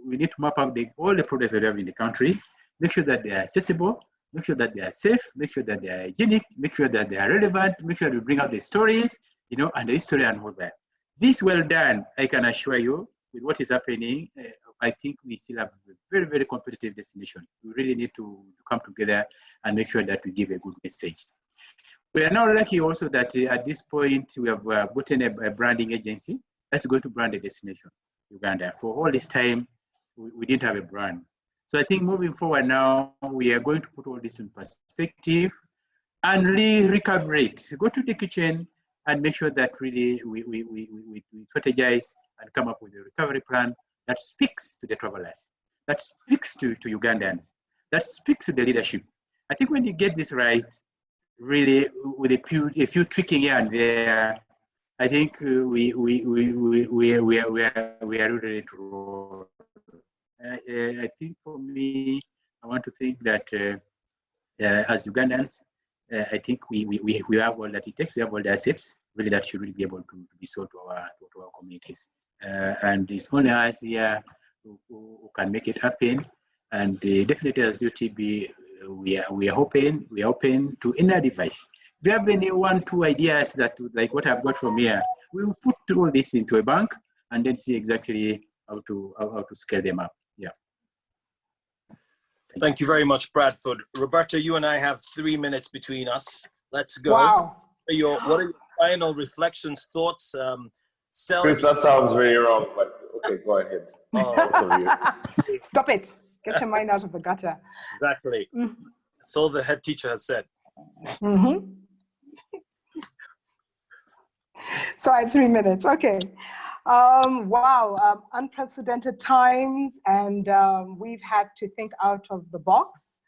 we need to map out all the products that we have in the country, make sure that they are accessible, make sure that they are safe, make sure that they are hygienic, make sure that they are relevant, make sure that we bring out the stories, you know, and the history and all that. This well done, I can assure you, with what is happening, I think we still have a very, very competitive destination. We really need to come together and make sure that we give a good message. We are now lucky also that at this point, we have gotten a branding agency that's going to brand the destination, Uganda. For all this time, we didn't have a brand. So I think moving forward now, we are going to put all this in perspective and recalibrate. Go to the kitchen and make sure that really we strategize and come up with a recovery plan that speaks to the travelers, that speaks to Ugandans, that speaks to the leadership. I think when you get this right, really with a few tweaking here and there, I think we are ready to roll. I think for me, I want to think that as Ugandans, I think we have all that it takes. We have all the assets really that should really be able to be sold to our communities. And it's only us here who can make it happen. And definitely as UTB, we are open to any advice. If you have any 1-2 ideas that like what I've got from here, we will put all this into a bank and then see exactly how to scale them up. Yeah. Thank you very much, Bradford. Roberta, you and I have 3 minutes between us. Let's go. Wow. What are your final reflections, thoughts? Chris, that sounds very wrong, but okay, go ahead. Stop it. Get your mind out of the gutter. Exactly. So the head teacher has said. Mm-hmm. So I have 3 minutes. Okay. Wow. Unprecedented times, and we've had to think out of the box.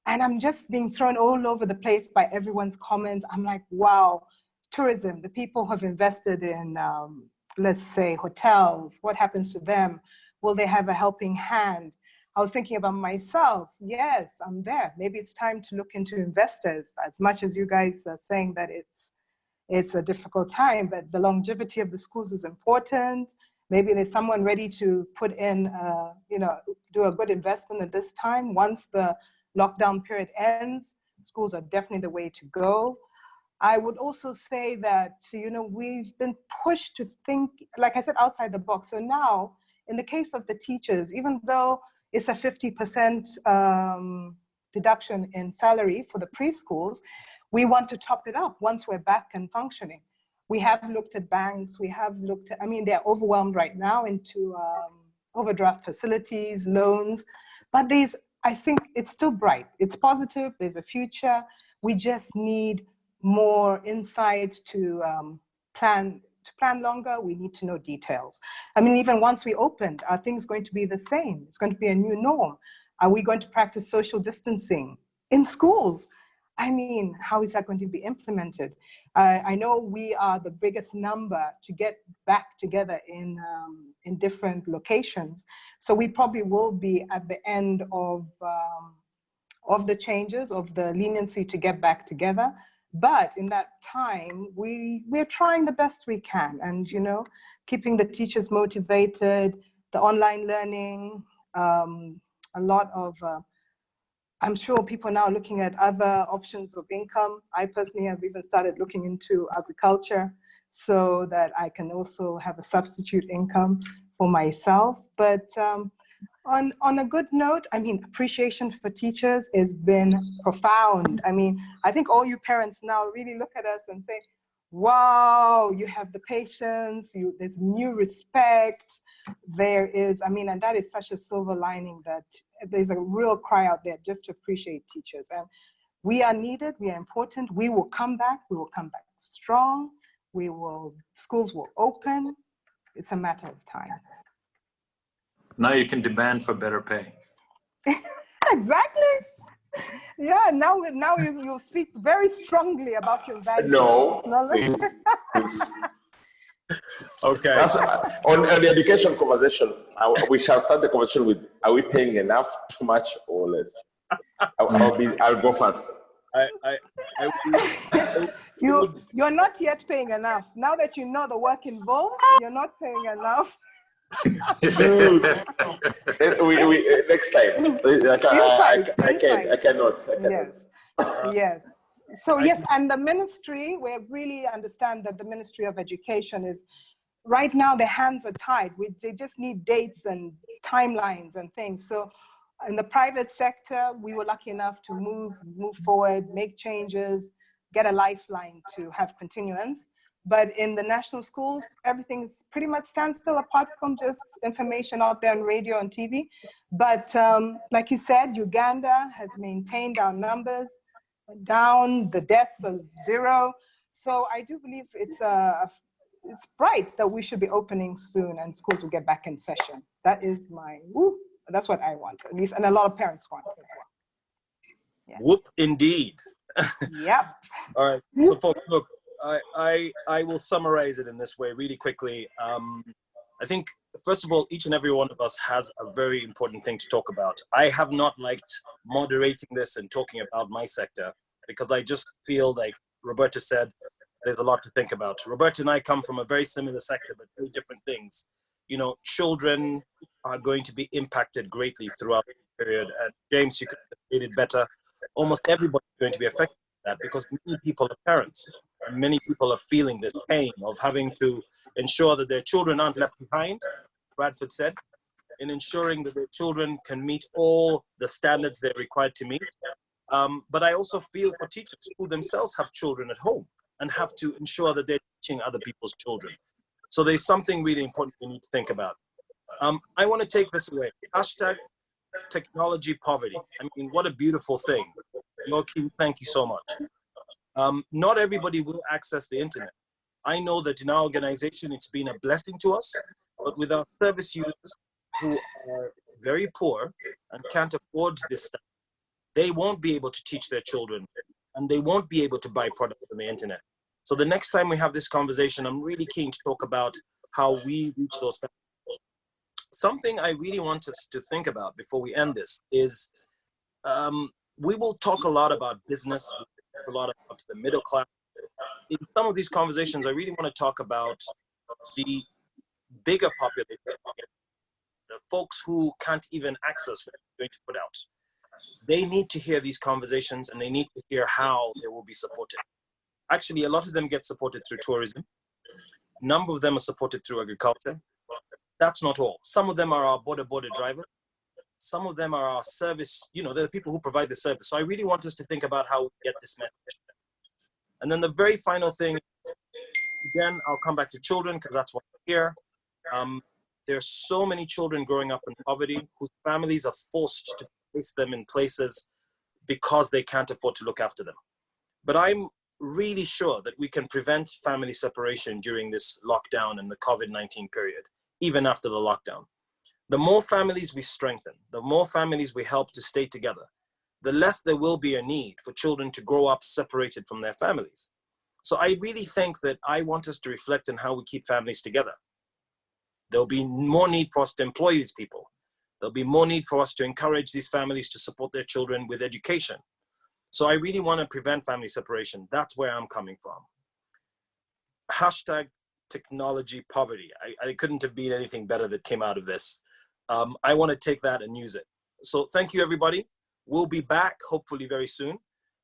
And I'm just being thrown all over the place by everyone's comments. I'm like, wow, tourism, the people who have invested in, let's say, hotels, what happens to them? Will they have a helping hand? I was thinking about myself. Yes, I'm there. Maybe it's time to look into investors. As much as you guys are saying that it's a difficult time, but the longevity of the schools is important. Maybe there's someone ready to put in, do a good investment at this time. Once the lockdown period ends, schools are definitely the way to go. I would also say that, we've been pushed to think, like I said, outside the box. So now, in the case of the teachers, even though it's a 50% deduction in salary for the preschools, we want to top it up once we're back and functioning. We have looked at banks, they're overwhelmed right now into overdraft facilities, loans, but I think it's still bright. It's positive, there's a future. We just need more insight to plan longer. We need to know details. Even once we opened, are things going to be the same? It's going to be a new norm. Are we going to practice social distancing in schools? How is that going to be implemented? I know we are the biggest number to get back together in different locations. So we probably will be at the end of the changes, of the leniency to get back together. But in that time, we're trying the best we can. And, keeping the teachers motivated, the online learning, a lot of, I'm sure people are now looking at other options of income. I personally have even started looking into agriculture so that I can also have a substitute income for myself. But on a good note, appreciation for teachers has been profound. I think all you parents now really look at us and say, wow, you have the patience, there's new respect. There is, and that is such a silver lining, that there's a real cry out there just to appreciate teachers. And we are needed, we are important. We will come back strong. Schools will open. It's a matter of time. Now you can demand for better pay. Exactly. Yeah, now you'll speak very strongly about your values. No, No. please. Okay. That's, on the education conversation, we shall start the conversation with: are we paying enough, too much, or less? I'll go first. You're not yet paying enough. Now that you know the work involved, you're not paying enough. Next time. I cannot. Yes. So yes, and the ministry, we really understand that the Ministry of Education is, right now their hands are tied. They just need dates and timelines and things. So in the private sector, we were lucky enough to move forward, make changes, get a lifeline to have continuance. But in the national schools, everything's pretty much standstill apart from just information out there on radio and TV. But like you said, Uganda has maintained our numbers down, the deaths are 0. So I do believe it's bright that we should be opening soon and schools will get back in session. That is that's what I want, at least, and a lot of parents want as well. Yeah. Whoop, indeed. Yep. All right. So folks, look, I will summarize it in this way really quickly. I think, first of all, each and every one of us has a very important thing to talk about. I have not liked moderating this and talking about my sector because I just feel like Roberta said, there's a lot to think about. Roberta and I come from a very similar sector, but very different things. You know, children are going to be impacted greatly throughout the period. And James, you could have made it better. Almost everybody is going to be affected by that because many people are parents. And many people are feeling this pain of having to ensure that their children aren't left behind, Bradford said, in ensuring that their children can meet all the standards they're required to meet. But I also feel for teachers who themselves have children at home and have to ensure that they're teaching other people's children. So there's something really important we need to think about. I want to take this away. Hashtag technology poverty. I mean, what a beautiful thing. Joachim, thank you so much. Not everybody will access the internet. I know that in our organization, it's been a blessing to us, but with our service users who are very poor and can't afford this stuff, they won't be able to teach their children and they won't be able to buy products on the internet. So the next time we have this conversation, I'm really keen to talk about how we reach those families. Something I really want us to think about before we end this is we will talk a lot about business, a lot about the middle class. In some of these conversations, I really want to talk about the bigger population, the folks who can't even access what we're going to put out. They need to hear these conversations and they need to hear how they will be supported. Actually, a lot of them get supported through tourism. A number of them are supported through agriculture. That's not all. Some of them are our border drivers. Some of them are our service, you know, they're the people who provide the service. So I really want us to think about how we get this message. And then the very final thing, again, I'll come back to children because that's what I'm here. There's so many children growing up in poverty whose families are forced to place them in places because they can't afford to look after them. But I'm really sure that we can prevent family separation during this lockdown and the COVID-19 period, even after the lockdown. The more families we strengthen, the more families we help to stay together, the less there will be a need for children to grow up separated from their families. So I really think that I want us to reflect on how we keep families together. There'll be more need for us to employ these people. There'll be more need for us to encourage these families to support their children with education. So I really want to prevent family separation. That's where I'm coming from. Hashtag technology poverty. I couldn't have been anything better that came out of this. I want to take that and use it. So thank you, everybody. We'll be back hopefully very soon.